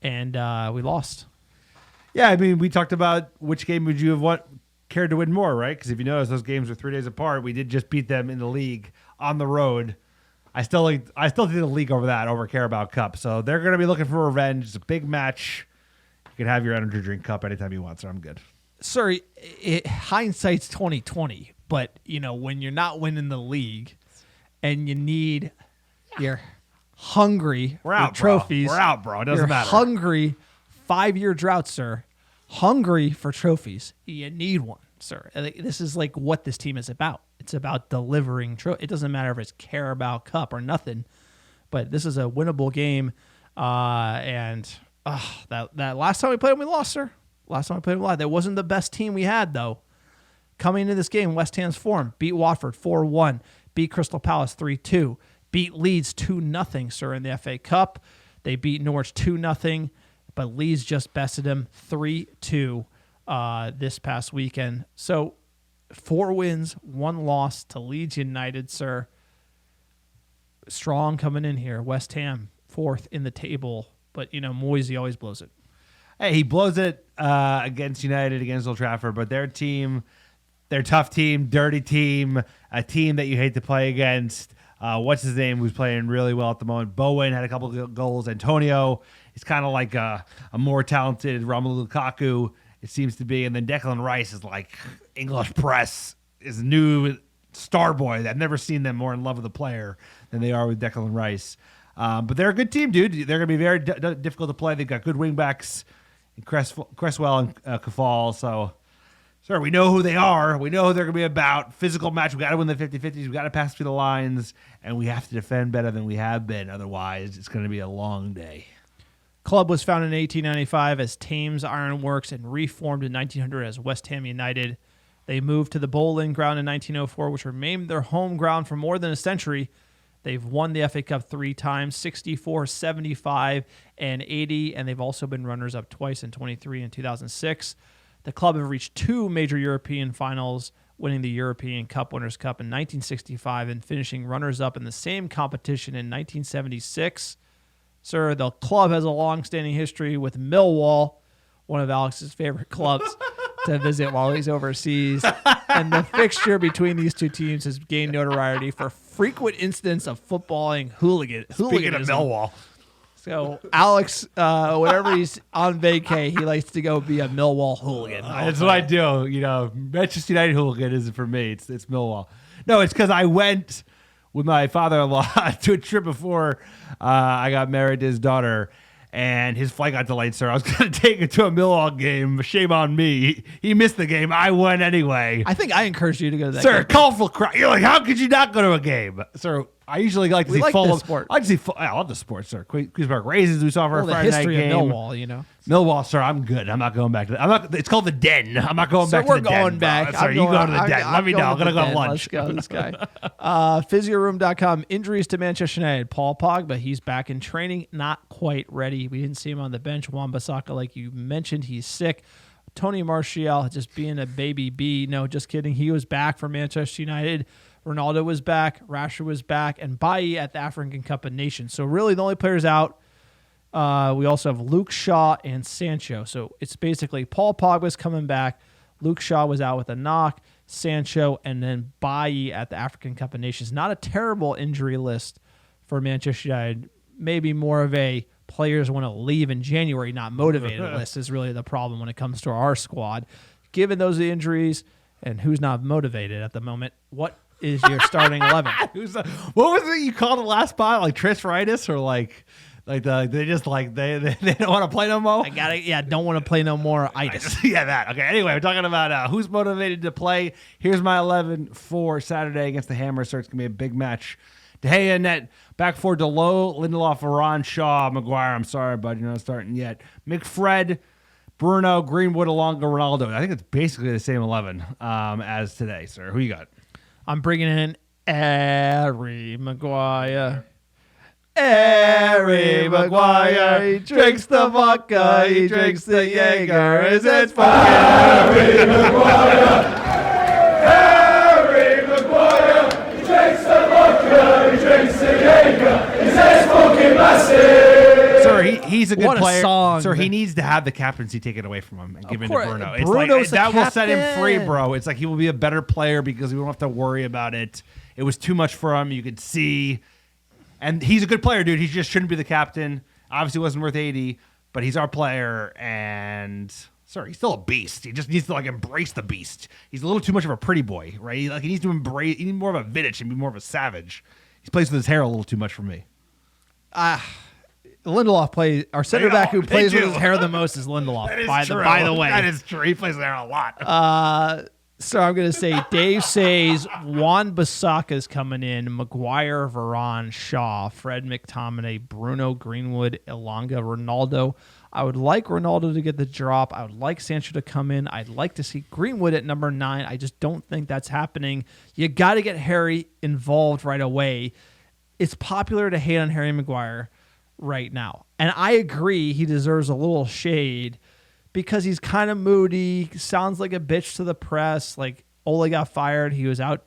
and we lost. Yeah, I mean, we talked about which game would you have cared to win more, right? Because if you notice, those games were 3 days apart. We did just beat them in the league on the road. I still think the league over Carabao Cup. So they're going to be looking for revenge. It's a big match. You can have your energy drink cup anytime you want, so I'm good. Sir, hindsight's 20/20, but when you're not winning the league and you need your hungry we're out, trophies. Bro. We're out, bro. It doesn't matter. Hungry, 5-year drought, sir. Hungry for trophies. You need one, sir. This is like what this team is about. It's about delivering It doesn't matter if it's Carabao Cup or nothing, but this is a winnable game. That last time we played them, we lost, sir. Last time we played them, we lost. That wasn't the best team we had, though. Coming into this game, West Ham's form. Beat Watford 4-1. Beat Crystal Palace 3-2. Beat Leeds 2-0, sir, in the FA Cup. They beat Norwich 2-0, but Leeds just bested them 3-2 this past weekend. So 4 wins, 1 loss to Leeds United, sir. Strong coming in here. West Ham 4th in the table, but Moisey always blows it. Hey, he blows it against United, against Old Trafford, but their team, their tough team, dirty team, a team that you hate to play against. What's his name? Who's playing really well at the moment? Bowen had a couple of goals. Antonio is kind of like a more talented Romelu Lukaku, it seems to be. And then Declan Rice is like English press is new star boy. I've never seen them more in love with a player than they are with Declan Rice. But they're a good team, dude. They're going to be very difficult to play. They've got good wingbacks, Cresswell and Kafal. So, sir, we know who they are. We know who they're going to be about. Physical match. We got to win the 50-50s. We got to pass through the lines, and we have to defend better than we have been. Otherwise, it's going to be a long day. Club was founded in 1895 as Thames Iron Works and reformed in 1900 as West Ham United. They moved to the Bowling Ground in 1904, which remained their home ground for more than a century. They've won the FA Cup 3 times, 64, 75, and 80, and they've also been runners-up twice in 23 and 2006. The club have reached 2 major European finals, winning the European Cup Winners' Cup in 1965 and finishing runners-up in the same competition in 1976. Sir, the club has a long-standing history with Millwall, one of Alex's favorite clubs to visit while he's overseas. And the fixture between these two teams has gained notoriety for frequent incidents of footballing hooliganism. Speaking of Millwall. So Alex, whenever he's on vacay, he likes to go be a Millwall hooligan. That's what I do. Manchester United hooligan isn't for me. It's Millwall. No, it's because I went with my father-in-law to a trip before I got married to his daughter, and his flight got delayed, sir. I was going to take him to a Millwall game. Shame on me. He missed the game. I went anyway. I think I encouraged you to go to that game. Sir, game. colorful crowd. You're like, how could you not go to a game? Sir, I usually like to We see like full this of sport. I like to see full, I love the sport, sir. Queens Park Raisins we saw for Well, a the Friday night history game. of Millwall, you know. Millwall, sir, I'm good. I'm not going back to that. I'm not. It's called the Den. I'm not going So back we're to the Den. going back. Bro. Sorry, I'm you going- go to the Den. Let me know. I'm going going to go the to Den. lunch. Let's go, this guy. Physioroom.com. Injuries to Manchester United. Paul Pogba, he's back in training. Not quite ready. We didn't see him on the bench. Wan-Bissaka, like you mentioned, he's sick. Tony Martial just being a baby B. No, just kidding. He was back for Manchester United. Ronaldo was back. Rashford was back. And Bailly at the African Cup of Nations. So really the only players out. We also have Luke Shaw and Sancho. So it's basically Paul Pogba's coming back. Luke Shaw was out with a knock. Sancho and then Bailly at the African Cup of Nations. Not a terrible injury list for Manchester United. Maybe more of a players want to leave in January, not motivated list is really the problem when it comes to our squad. Given those injuries and who's not motivated at the moment, what is your starting 11? What was it you called the last spot? Like Tristritis or like they just like they don't want to play no more? Don't want to play no more itis. Yeah, that. Okay, anyway, we're talking about who's motivated to play. Here's my 11 for Saturday against the Hammers, so it's going to be a big match. De Gea net, back four, Delot, Lindelof, Varane, Shaw, Maguire. I'm sorry, bud, you're not starting yet. McFred, Bruno, Greenwood, Alonga, Ronaldo. I think it's basically the same 11 as today, sir. Who you got? I'm bringing in Harry Maguire. Harry Maguire, he drinks the vodka, he drinks the Jaeger, is it fucking Harry Maguire? Harry Maguire, he drinks the vodka, he drinks the Jaeger, is it fucking massive? Sir, he's a good What a player. song. Sir, he needs to have the captaincy taken away from him and given to course. Bruno. It's Bruno's like the that will set him captain. free, bro. It's like he will be a better player because we won't have to worry about it. It was too much for him. You could see. And he's a good player, dude. He just shouldn't be the captain. Obviously wasn't worth 80, but he's our player. And, sir, he's still a beast. He just needs to, like, embrace the beast. He's a little too much of a pretty boy, right? He needs to embrace, he needs more of a Vidic and be more of a savage. He plays with his hair a little too much for me. Lindelof plays, our center back who They plays with do. his hair the most is Lindelof, That is by true. the way. That is true. He plays with hair a lot. So I'm going to say Dave says Wan-Bissaka is coming in, Maguire, Varane, Shaw, Fred McTominay, Bruno, Greenwood, Elanga, Ronaldo. I would like Ronaldo to get the drop. I would like Sancho to come in. I'd like to see Greenwood at number 9. I just don't think that's happening. You got to get Harry involved right away. It's popular to hate on Harry Maguire right now. And I agree he deserves a little shade because he's kind of moody, sounds like a bitch to the press. Like, Ole got fired. He was out,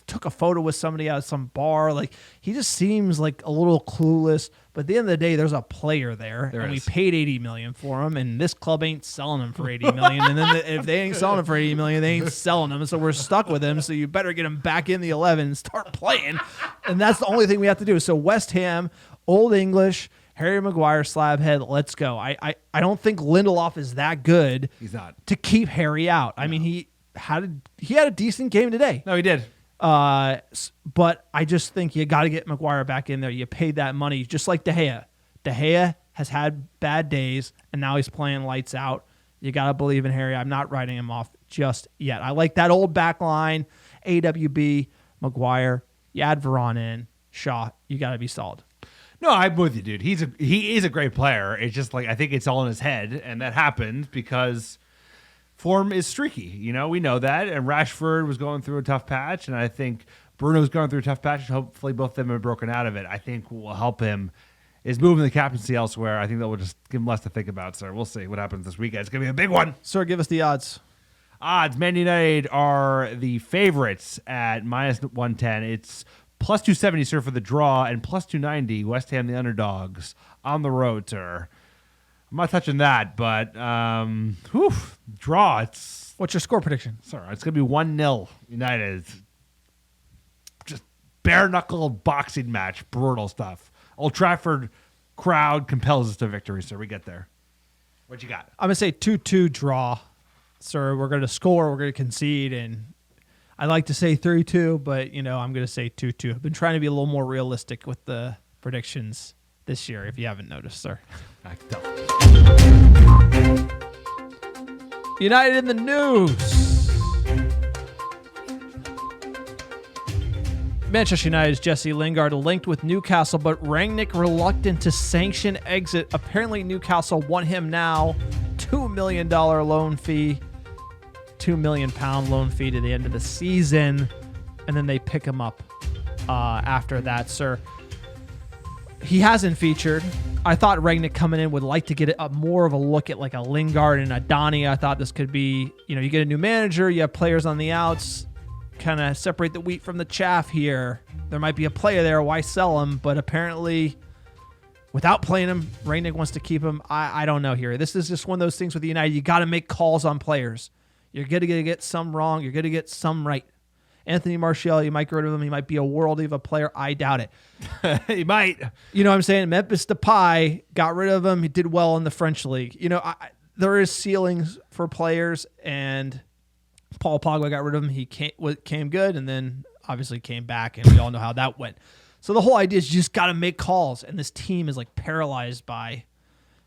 took a photo with somebody at some bar. Like, he just seems like a little clueless. But at the end of the day, there's a player there. There and is. we paid $80 million for him, and this club ain't selling him for $80 million. And then if they ain't selling him for $80 million, they ain't selling him. So we're stuck with him. So you better get him back in the 11 and start playing. And that's the only thing we have to do. So West Ham, Old English, Harry Maguire, Slabhead, let's go. I don't think Lindelof is that good. He's not. To keep Harry out. I mean, he had a decent game today. No, he did. But I just think you got to get Maguire back in there. You paid that money, just like De Gea. De Gea has had bad days, and now he's playing lights out. You got to believe in Harry. I'm not writing him off just yet. I like that old back line, AWB, Maguire. You add Varane in, Shaw. You got to be solid. No, I'm with you, dude. He is a great player. It's just like I think it's all in his head, and that happened because form is streaky. You know, we know that. And Rashford was going through a tough patch, and I think Bruno's going through a tough patch. Hopefully, both of them have broken out of it. I think what will help him is moving the captaincy elsewhere. I think that will just give him less to think about. So we'll see what happens this weekend. It's gonna be a big one. Sir, give us the odds. Man United are the favorites at -110. It's plus 270, sir, for the draw, and plus 290, West Ham, the underdogs, on the road, sir. I'm not touching that, but draw. It's What's your score prediction? sorry, it's gonna be 1-0 United. It's just bare knuckle boxing match, brutal stuff. Old Trafford crowd compels us to victory, sir. We get there. What you got? I'm going to say 2-2 draw. Sir, we're going to score, we're going to concede, and I like to say 3-2, but, I'm going to say 2-2. I've been trying to be a little more realistic with the predictions this year, if you haven't noticed, sir. United in the news. Manchester United's Jesse Lingard linked with Newcastle, but Rangnick reluctant to sanction exit. Apparently Newcastle want him now. $2 million loan fee. £2 million loan fee to the end of the season. And then they pick him up after that, sir. He hasn't featured. I thought Rangnick coming in would like to get more of a look at like a Lingard and a Donny. I thought this could be, you get a new manager, you have players on the outs, kind of separate the wheat from the chaff here. There might be a player there, why sell him? But apparently, without playing him, Rangnick wants to keep him. I don't know here. This is just one of those things with the United. You got to make calls on players. You're going to get some wrong. You're going to get some right. Anthony Martial, you might get rid of him. He might be a worldie of a player. I doubt it. He might. You know what I'm saying? Memphis Depay, got rid of him. He did well in the French league. There is ceilings for players, and Paul Pogba got rid of him. He came good, and then obviously came back, and we all know how that went. So the whole idea is you just got to make calls, and this team is like paralyzed by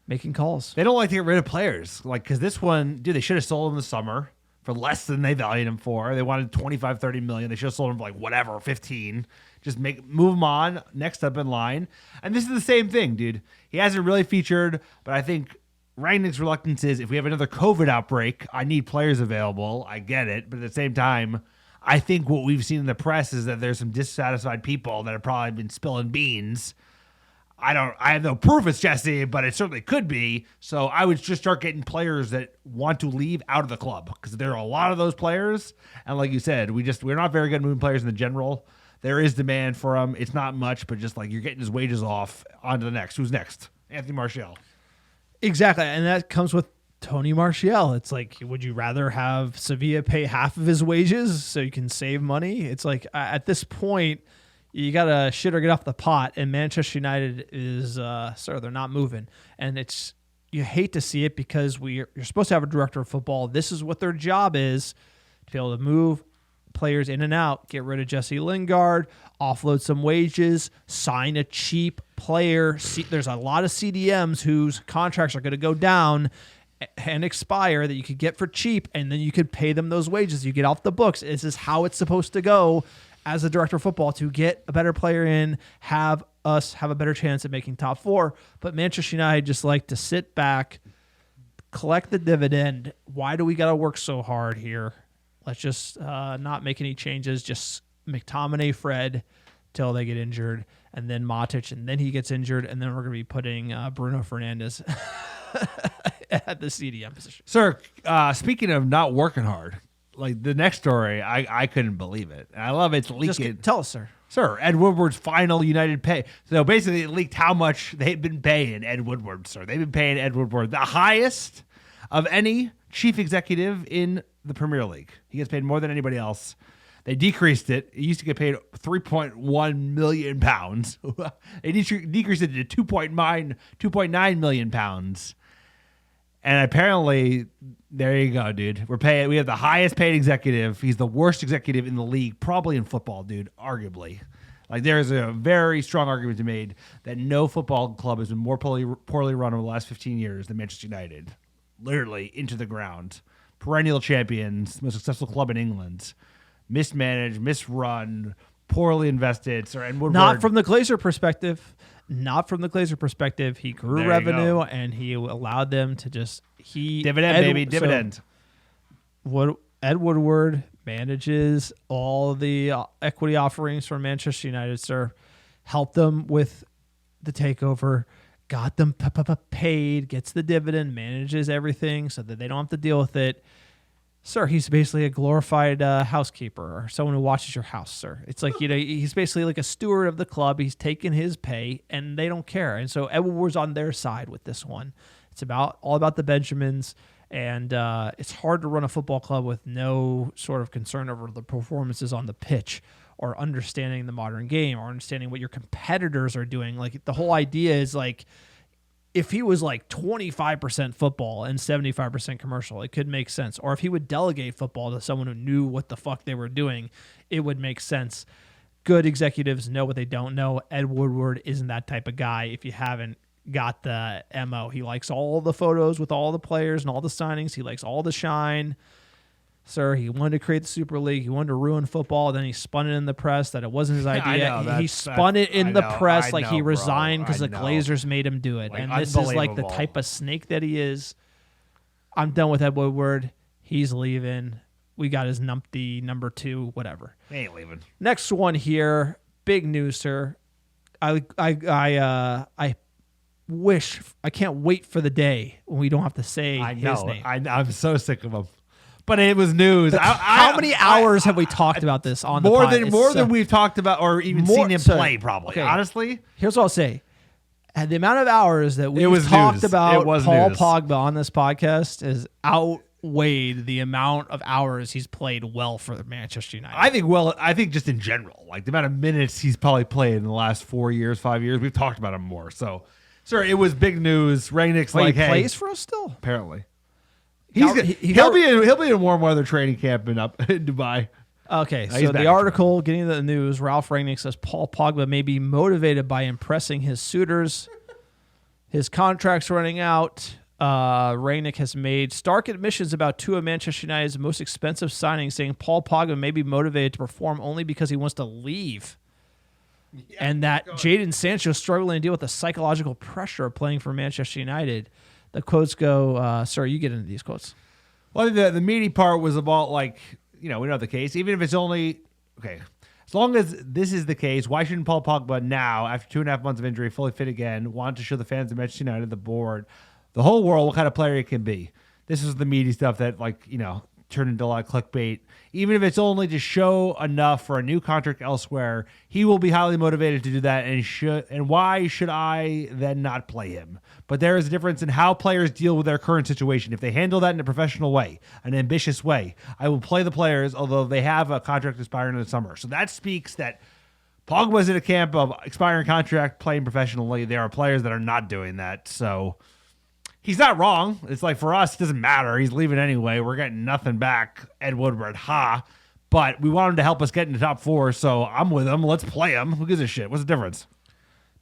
making calls. They don't like to get rid of players. Because this one, dude, they should have sold him in the summer for less than they valued him for. They wanted 25, 30 million. They should have sold him for like whatever, 15. Just move him on, next up in line. And this is the same thing, dude. He hasn't really featured, but I think Rangnick's reluctance is if we have another COVID outbreak, I need players available. I get it. But at the same time, I think what we've seen in the press is that there's some dissatisfied people that have probably been spilling beans. I have no proof it's Jesse, but it certainly could be. So I would just start getting players that want to leave out of the club because there are a lot of those players. And like you said, we're not very good at moving players in the general. There is demand for them. It's not much, but just like you're getting his wages off. On to the next. Who's next? Anthony Martial. Exactly. And that comes with Tony Martial. It's like, would you rather have Sevilla pay half of his wages so you can save money? It's like at this point, you got to shit or get off the pot, and Manchester United is, they're not moving. And you hate to see it because you're supposed to have a director of football. This is what their job is, to be able to move players in and out, get rid of Jesse Lingard, offload some wages, sign a cheap player. There's a lot of CDMs whose contracts are going to go down and expire that you could get for cheap, and then you could pay them those wages. You get off the books. This is how it's supposed to go as a director of football, to get a better player in, have us have a better chance at making top four. But Manchester United just like to sit back, collect the dividend. Why do we got to work so hard here? Let's just not make any changes. Just McTominay, Fred, till they get injured, and then Matic, and then he gets injured, and then we're going to be putting Bruno Fernandes at the CDM position. Sir, speaking of not working hard, like the next story, I couldn't believe it. I love it's leaking. Tell us, sir. Sir, Ed Woodward's final United pay. So basically it leaked how much they've been paying Ed Woodward, sir. They've been paying Ed Woodward the highest of any chief executive in the Premier League. He gets paid more than anybody else. They decreased it. He used to get paid £3.1 million. They decreased it to £2.9 million. And apparently, there you go, dude. We have the highest paid executive. He's the worst executive in the league, probably in football, dude, arguably. Like, there's a very strong argument to be made that no football club has been more poorly run over the last 15 years than Manchester United. Literally into the ground. Perennial champions, most successful club in England. Mismanaged, misrun, poorly invested. Sir Ed Woodward. Not from the Glazer perspective. He grew revenue and he allowed them to dividend. Ed Woodward manages all the equity offerings from Manchester United, sir. Helped them with the takeover, got them paid, gets the dividend, manages everything so that they don't have to deal with it. Sir, he's basically a glorified housekeeper or someone who watches your house, sir. It's like, he's basically like a steward of the club. He's taking his pay, and they don't care. And so Ed Woodward's on their side with this one. It's all about the Benjamins, and it's hard to run a football club with no sort of concern over the performances on the pitch or understanding the modern game or understanding what your competitors are doing. Like, the whole idea is like, if he was like 25% football and 75% commercial, it could make sense. Or if he would delegate football to someone who knew what the fuck they were doing, it would make sense. Good executives know what they don't know. Ed Woodward isn't that type of guy. If you haven't got the MO, he likes all the photos with all the players and all the signings. He likes all the shine. sir. He wanted to create the Super League. He wanted to ruin football. Then he spun it in the press that it wasn't his idea. He spun it in the press like he resigned because the Glazers made him do it. Like, and this is like the type of snake that he is. I'm done with Ed Woodward. He's leaving. We got his numpty number 2, whatever. He ain't leaving. Next one here. Big news, sir. I wish, I can't wait for the day when we don't have to say his name. I'm so sick of him. But it was news. How many hours have we talked about this on the pod? More than we've talked about or even seen him play, probably. Okay. Honestly. Here's what I'll say. And the amount of hours that we've talked about Paul Pogba on this podcast is outweighed the amount of hours he's played well for Manchester United. I think just in general, like the amount of minutes he's probably played in the last 4 years, 5 years, we've talked about him more. So, sir, it was big news. Rangnick's he plays hey, for us still? Apparently. He'll be in warm weather training camp in Dubai. Okay, so the article getting the news, Ralph Rangnick says Paul Pogba may be motivated by impressing his suitors. His contract's running out. Rangnick has made stark admissions about 2 of Manchester United's most expensive signings, saying Paul Pogba may be motivated to perform only because he wants to leave. And that Jadon Sancho is struggling to deal with the psychological pressure of playing for Manchester United. The quotes go, sir, you get into these quotes. Well, the meaty part was about we know the case. Even if it's only, okay, as long as this is the case, why shouldn't Paul Pogba now, after 2.5 months of injury, fully fit again, want to show the fans of Manchester United, the board, the whole world, what kind of player he can be? This is the meaty stuff that, turned into a lot of clickbait. Even if it's only to show enough for a new contract elsewhere, he will be highly motivated to do that. And why should I then not play him? But there is a difference in how players deal with their current situation. If they handle that in a professional way, an ambitious way, I will play the players, although they have a contract expiring in the summer. So that speaks that Pogba's in a camp of expiring contract, playing professionally. There are players that are not doing that. So he's not wrong. It's like, for us, it doesn't matter. He's leaving anyway. We're getting nothing back. Ed Woodward, but we want him to help us get in the top 4, so I'm with him. Let's play him. Who gives a shit? What's the difference?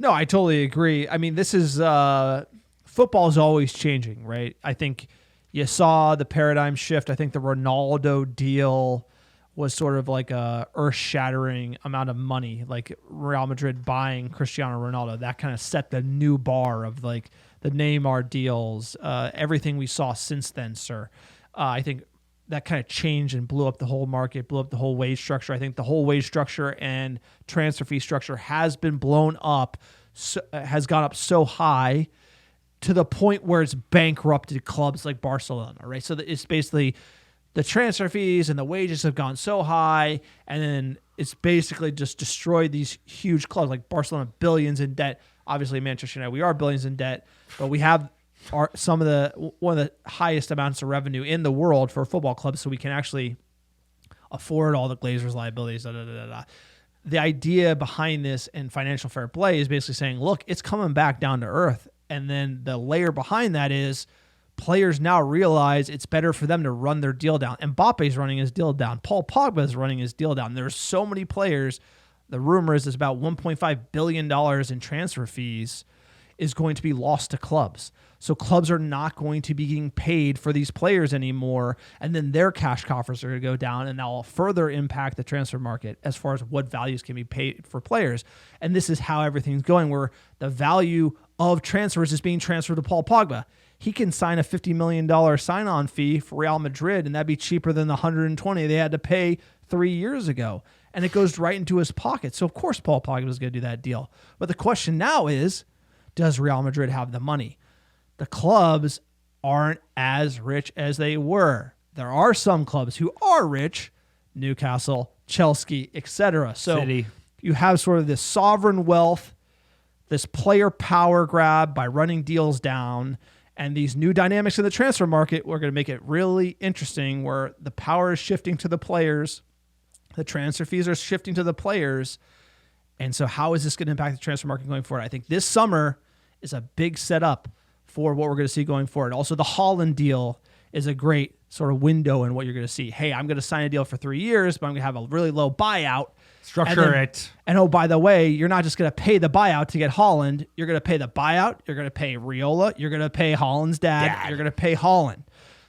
No, I totally agree. I mean, this is football is always changing, right? I think you saw the paradigm shift. I think the Ronaldo deal was sort of like a earth-shattering amount of money, like Real Madrid buying Cristiano Ronaldo. That kind of set the new bar of the Neymar deals, everything we saw since then, sir. I think that kind of changed and blew up the whole market, blew up the whole wage structure. I think the whole wage structure and transfer fee structure has been blown up, has gone up so high to the point where it's bankrupted clubs like Barcelona, right? So it's basically the transfer fees and the wages have gone so high, and then it's basically just destroyed these huge clubs like Barcelona, billions in debt. Obviously, Manchester United, we are billions in debt, but we have one of the highest amounts of revenue in the world for football clubs, so we can actually afford all the Glazers' liabilities. The idea behind this and financial fair play is basically saying, look, it's coming back down to earth, and then the layer behind that is players now realize it's better for them to run their deal down. Mbappe's running his deal down. Paul Pogba is running his deal down. There's so many players. The rumor is it's about $1.5 billion in transfer fees is going to be lost to clubs. So clubs are not going to be getting paid for these players anymore, and then their cash coffers are going to go down, and that will further impact the transfer market as far as what values can be paid for players. And this is how everything's going, where the value of transfers is being transferred to Paul Pogba. He can sign a $50 million sign-on fee for Real Madrid, and that'd be cheaper than the $120 they had to pay 3 years ago. And it goes right into his pocket. So, of course, Paul Pogba is going to do that deal. But the question now is, does Real Madrid have the money? The clubs aren't as rich as they were. There are some clubs who are rich, Newcastle, Chelsea, etc. So City. You have sort of this sovereign wealth, this player power grab by running deals down, and these new dynamics in the transfer market are going to make it really interesting, where the power is shifting to the players, the transfer fees are shifting to the players. And so how is this going to impact the transfer market going forward? I think this summer is a big setup for what we're going to see going forward. Also, the Haaland deal is a great sort of window in what you're going to see. Hey, I'm going to sign a deal for 3 years, but I'm going to have a really low buyout. Structure it. And oh, by the way, you're not just going to pay the buyout to get Haaland. You're going to pay the buyout. You're going to pay Riola. You're going to pay Haaland's dad. You're going to pay Haaland.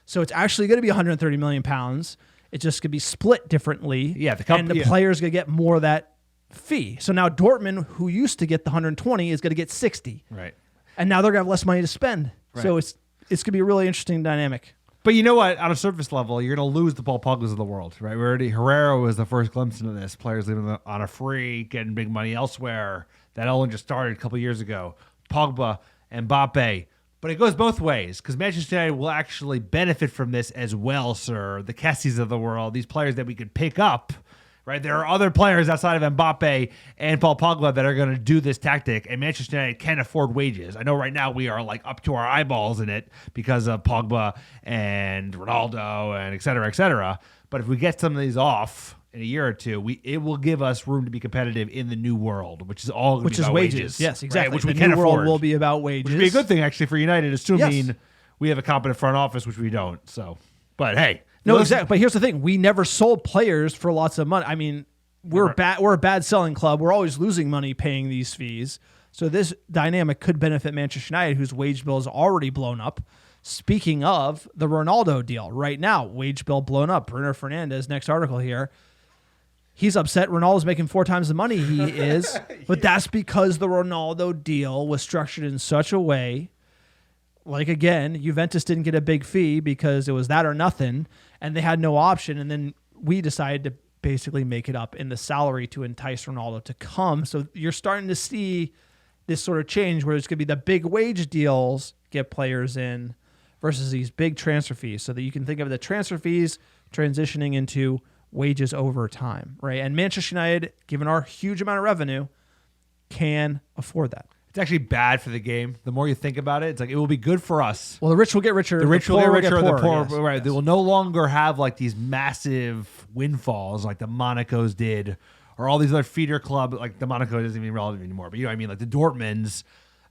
So it's actually going to be 130 million pounds. It's just going to be split differently. Yeah, and the player's going to get more of that fee. So now Dortmund, who used to get the 120, is going to get 60. Right. And now they're going to have less money to spend. Right. So it's going to be a really interesting dynamic. But you know what? On a surface level, you're going to lose the Paul Pogba's of the world, right? Herrera was the first glimpse into this. Players leaving on a free, getting big money elsewhere. That only just started a couple years ago. Pogba, Mbappe. But it goes both ways because Manchester United will actually benefit from this as well, sir. The Kessies of the world, these players that we could pick up, right? There are other players outside of Mbappe and Paul Pogba that are going to do this tactic, and Manchester United can afford wages. I know right now we are like up to our eyeballs in it because of Pogba and Ronaldo and et cetera, et cetera. But if we get some of these off in a year or two, it will give us room to be competitive in the new world, which is all going to be about wages. Yes, exactly. Right? Which the we new can world afford. will be about wages. Which would be a good thing, actually, for United, assuming Yes. we have a competent front office, which we don't. So, but hey. No, exactly. But here's the thing. We never sold players for lots of money. I mean, we're a bad selling club. We're always losing money paying these fees. So this dynamic could benefit Manchester United, whose wage bill is already blown up. Speaking of the Ronaldo deal, right now, wage bill blown up. Bruno Fernandes, next article here. He's upset Ronaldo's making 4 times the money he is, but that's because the Ronaldo deal was structured in such a way, like, again, Juventus didn't get a big fee because it was that or nothing, and they had no option, and then we decided to basically make it up in the salary to entice Ronaldo to come. So you're starting to see this sort of change where it's going to be the big wage deals get players in versus these big transfer fees, so that you can think of the transfer fees transitioning into wages over time, right? And Manchester United, given our huge amount of revenue, can afford that. It's actually bad for the game. The more you think about it, it's like it will be good for us. Well, the rich will get richer. The rich will get richer. The poor, yes. right? Yes. They will no longer have like these massive windfalls like the Monacos did, or all these other feeder clubs. Like the Monaco isn't even relevant anymore, but you know what I mean, like the Dortmunds,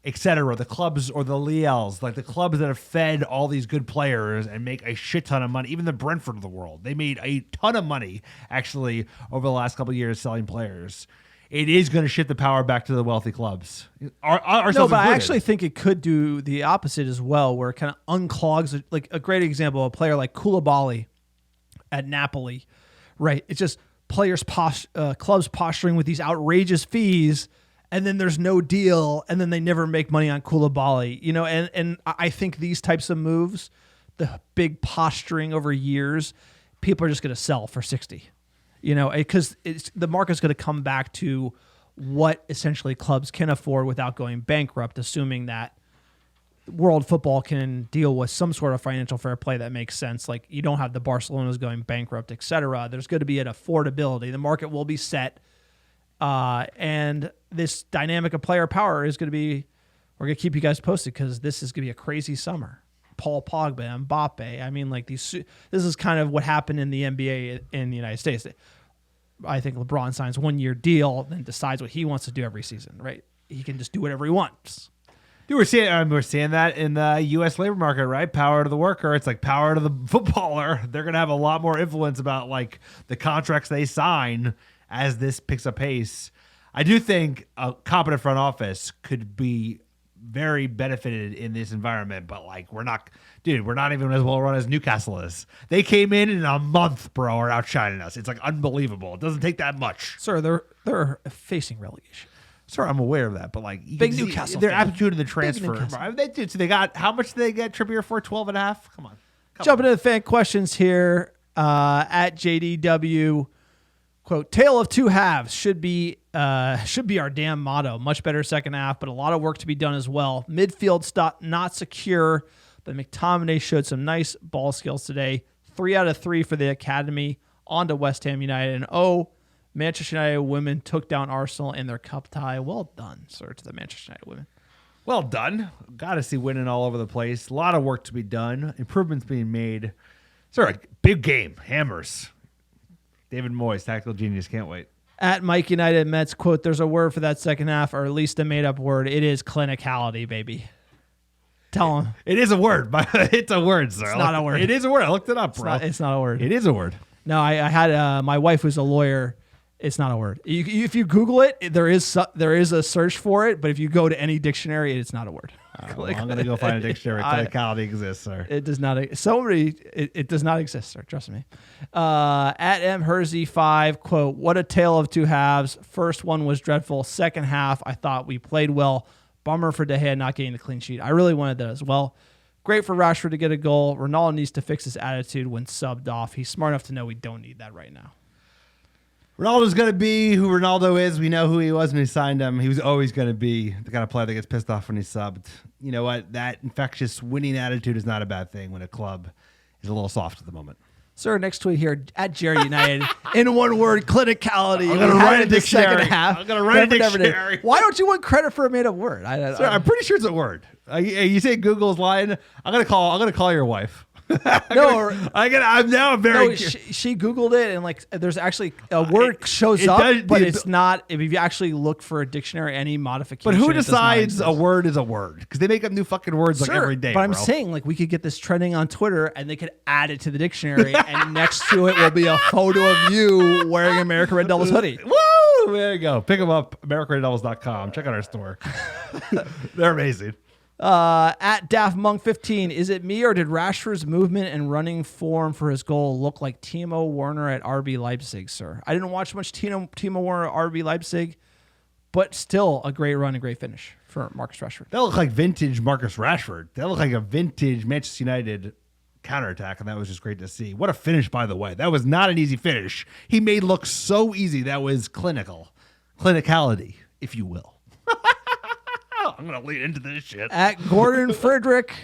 etc. The clubs or the Liels, like the clubs that have fed all these good players and make a shit ton of money. Even the Brentford of the world, they made a ton of money actually over the last couple of years selling players. It is going to shift the power back to the wealthy clubs. No, but included. I actually think it could do the opposite as well, where it kind of unclogs. Like a great example, a player like Koulibaly at Napoli, right? It's just players, clubs posturing with these outrageous fees, and then there's no deal, and then they never make money on Koulibaly. You know, and I think these types of moves, the big posturing over years, people are just going to sell for 60. You know, because the market's going to come back to what essentially clubs can afford without going bankrupt, assuming that world football can deal with some sort of financial fair play that makes sense. Like you don't have the Barcelonas going bankrupt, et cetera. There's going to be an affordability. The market will be set. And this dynamic of player power is going to be, we're going to keep you guys posted because this is going to be a crazy summer. Paul Pogba, Mbappe. I mean, like this is kind of what happened in the NBA in the United States. I think LeBron signs 1-year deal, then decides what he wants to do every season, right? He can just do whatever he wants. Dude, we're seeing that in the U.S. labor market, right? Power to the worker. It's like power to the footballer. They're going to have a lot more influence about like the contracts they sign as this picks up pace. I do think a competent front office could be very benefited in this environment, but like we're not even as well run as Newcastle is. They came in a month, bro, are outshining us. It's like unbelievable. It doesn't take that much. Sir, they're facing relegation. Sir, I'm aware of that, but like big Newcastle, their aptitude in the transfer. So they got how much did they get Trippier for? 12.5. Come on. Jumping into the fan questions here. At JDW, quote, "Tale of two halves should be our damn motto. Much better second half, but a lot of work to be done as well. Midfield not secure, but McTominay showed some nice ball skills today. 3 out of 3 for the academy. On to West Ham United. And Manchester United women took down Arsenal in their cup tie. Well done, sir, to the Manchester United women. Well done. Got to see winning all over the place. A lot of work to be done. Improvements being made. Sir, a big game. Hammers. David Moyes, tactical genius. Can't wait." At Mike United Mets, quote, "There's a word for that second half, or at least a made-up word. It is clinicality, baby." Tell him. It is a word. It's a word, sir. It's not a word. It is a word. I looked it up, bro. It's not a word. It is a word. No, I had my wife who's a lawyer. It's not a word. If you Google it, there is a search for it, but if you go to any dictionary, it's not a word. Well, I'm going to go find a dictionary. Clinicality exists, sir. It does not. It does not exist, sir. Trust me. At M Hersey 5, quote, "What a tale of two halves. First one was dreadful. Second half, I thought we played well. Bummer for De Gea not getting a clean sheet. I really wanted that as well. Great for Rashford to get a goal. Ronaldo needs to fix his attitude when subbed off. He's smart enough to know we don't need that right now." Ronaldo's going to be who Ronaldo is. We know who he was when we signed him. He was always going to be the kind of player that gets pissed off when he's subbed. You know what? That infectious winning attitude is not a bad thing when a club is a little soft at the moment. Sir, next tweet here at Jerry United. In one word, clinicality. I'm going to write a dictionary. I'm going to write a dictionary. Why don't you want credit for a made-up word? Sir, I'm pretty sure it's a word. You say Google's lying. I'm going to call your wife. I'm now very. No, she Googled it and like there's actually a word shows up, but it's not. If you actually look for a dictionary, any modification. But who decides a word is a word? Because they make up new fucking words like every day. But I'm saying like we could get this trending on Twitter and they could add it to the dictionary, and next to it will be a photo of you wearing an American Red Devils hoodie. Woo! There you go. Pick them up. AmericanRedDevils.com. Check out our store. They're amazing. At Daft Monk 15, is it me or did Rashford's movement and running form for his goal look like Timo Werner at RB Leipzig, sir? I didn't watch much Timo Werner at RB Leipzig, but still a great run and great finish for Marcus Rashford. That looked like vintage Marcus Rashford. That looked like a vintage Manchester United counterattack, and that was just great to see. What a finish, by the way. That was not an easy finish. He made look so easy. That was clinicality, if you will. I'm going to lead into this shit. At Gordon Frederick,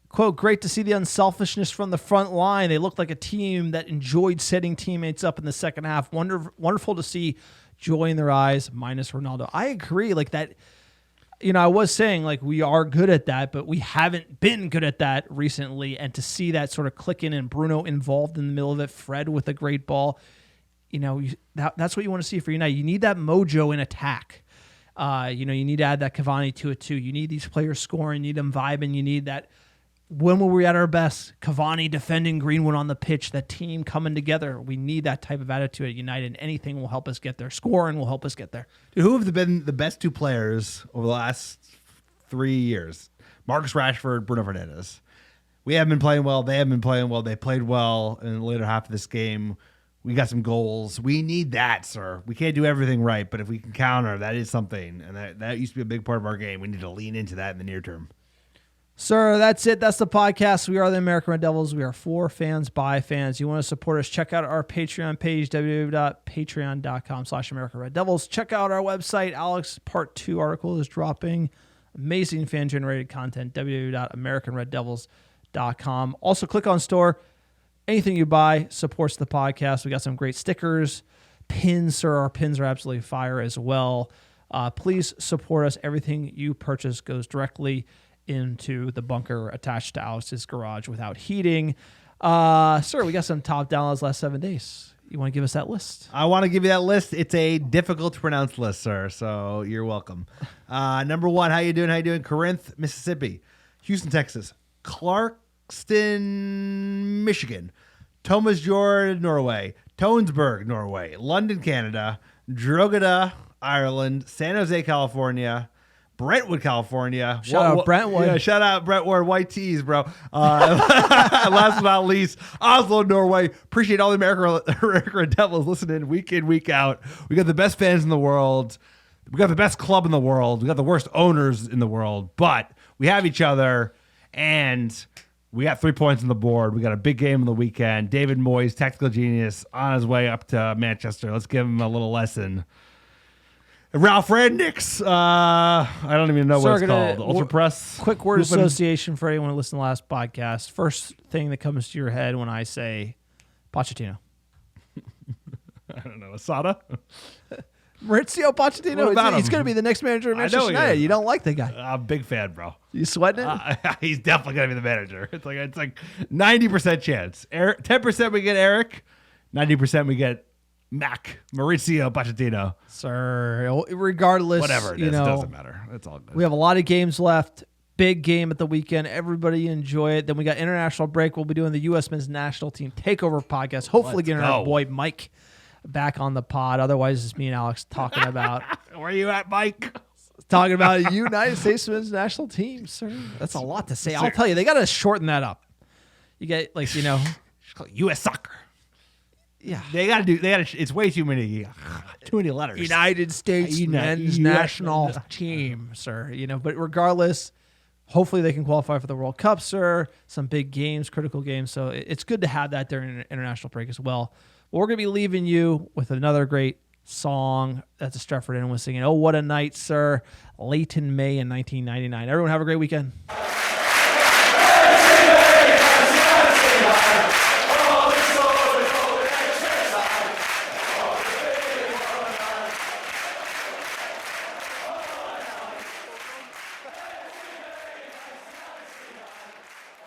quote, "Great to see the unselfishness from the front line. They looked like a team that enjoyed setting teammates up in the second half. Wonderful to see joy in their eyes, minus Ronaldo." I agree. Like that, I was saying like we are good at that, but we haven't been good at that recently. And to see that sort of click in and Bruno involved in the middle of it, Fred with a great ball, that's what you want to see for United. You need that mojo in attack. You need to add that Cavani to it too. You need these players scoring. You need them vibing. You need that. When were we at our best? Cavani defending, Greenwood on the pitch, that team coming together. We need that type of attitude at United. Anything will help us get there. Scoring will help us get there. Dude, who have been the best two players over the last 3 years? Marcus Rashford, Bruno Fernandes. We haven't been playing well. They haven't been playing well. They played well in the later half of this game. We got some goals. We need that, sir. We can't do everything right, but if we can counter, that is something. And that used to be a big part of our game. We need to lean into that in the near term. Sir, that's it. That's the podcast. We are the American Red Devils. We are for fans, by fans. You want to support us, check out our Patreon page, www.patreon.com/American Red Devils. Check out our website. Alex Part 2 article is dropping. Amazing fan-generated content, www.AmericanRedDevils.com. Also, click on store. Anything you buy supports the podcast. We got some great stickers, pins, sir. Our pins are absolutely fire as well. Please support us. Everything you purchase goes directly into the bunker attached to Alex's garage without heating. Sir, we got some top downloads last 7 days. You want to give us that list? I want to give you that list. It's a difficult to pronounce list, sir, so you're welcome. Number 1, how you doing? Corinth, Mississippi. Houston, Texas. Clarkston, Michigan. Thomasjord, Norway. Tonesburg, Norway. London, Canada. Drogheda, Ireland. San Jose, California. Brentwood, California. Shout out Brentwood. Yeah, shout out Brentwood. White tees, bro. Last but not least, Oslo, Norway. Appreciate all the American Devils listening week in, week out. We got the best fans in the world. We got the best club in the world. We got the worst owners in the world. But we have each other, and we got 3 points on the board. We got a big game on the weekend. David Moyes, tactical genius, on his way up to Manchester. Let's give him a little lesson. Ralph Rangnick's, I don't even know what it's called. Ultra Press. Quick word association for anyone who listened to the last podcast. First thing that comes to your head when I say Pochettino. I don't know. Asada? Maurizio Pochettino. He's going to be the next manager of Manchester United. You don't like the guy. I'm a big fan, bro. You sweating it? He's definitely going to be the manager. It's like 90% chance. 10% we get Eric. 90% we get Maurizio Pochettino. Sir, regardless, whatever it is, it doesn't matter. It's all good. We have a lot of games left. Big game at the weekend. Everybody enjoy it. Then we got international break. We'll be doing the U.S. men's national team takeover podcast. Hopefully getting our boy Mike back on the pod. Otherwise, it's me and Alex talking about where you at, Mike? talking about United States Women's National Team, sir. That's a lot to say. I'll tell you, they got to shorten that up. You get U.S. Soccer. Yeah, they got to. It's way too many letters. United States Men's National Team, sir. But regardless, hopefully they can qualify for the World Cup, sir. Some big games, critical games. So it's good to have that during an international break as well. But we're going to be leaving you with another great song that the Stretford Inn was singing. Oh, what a night, sir. Late in May in 1999. Everyone have a great weekend.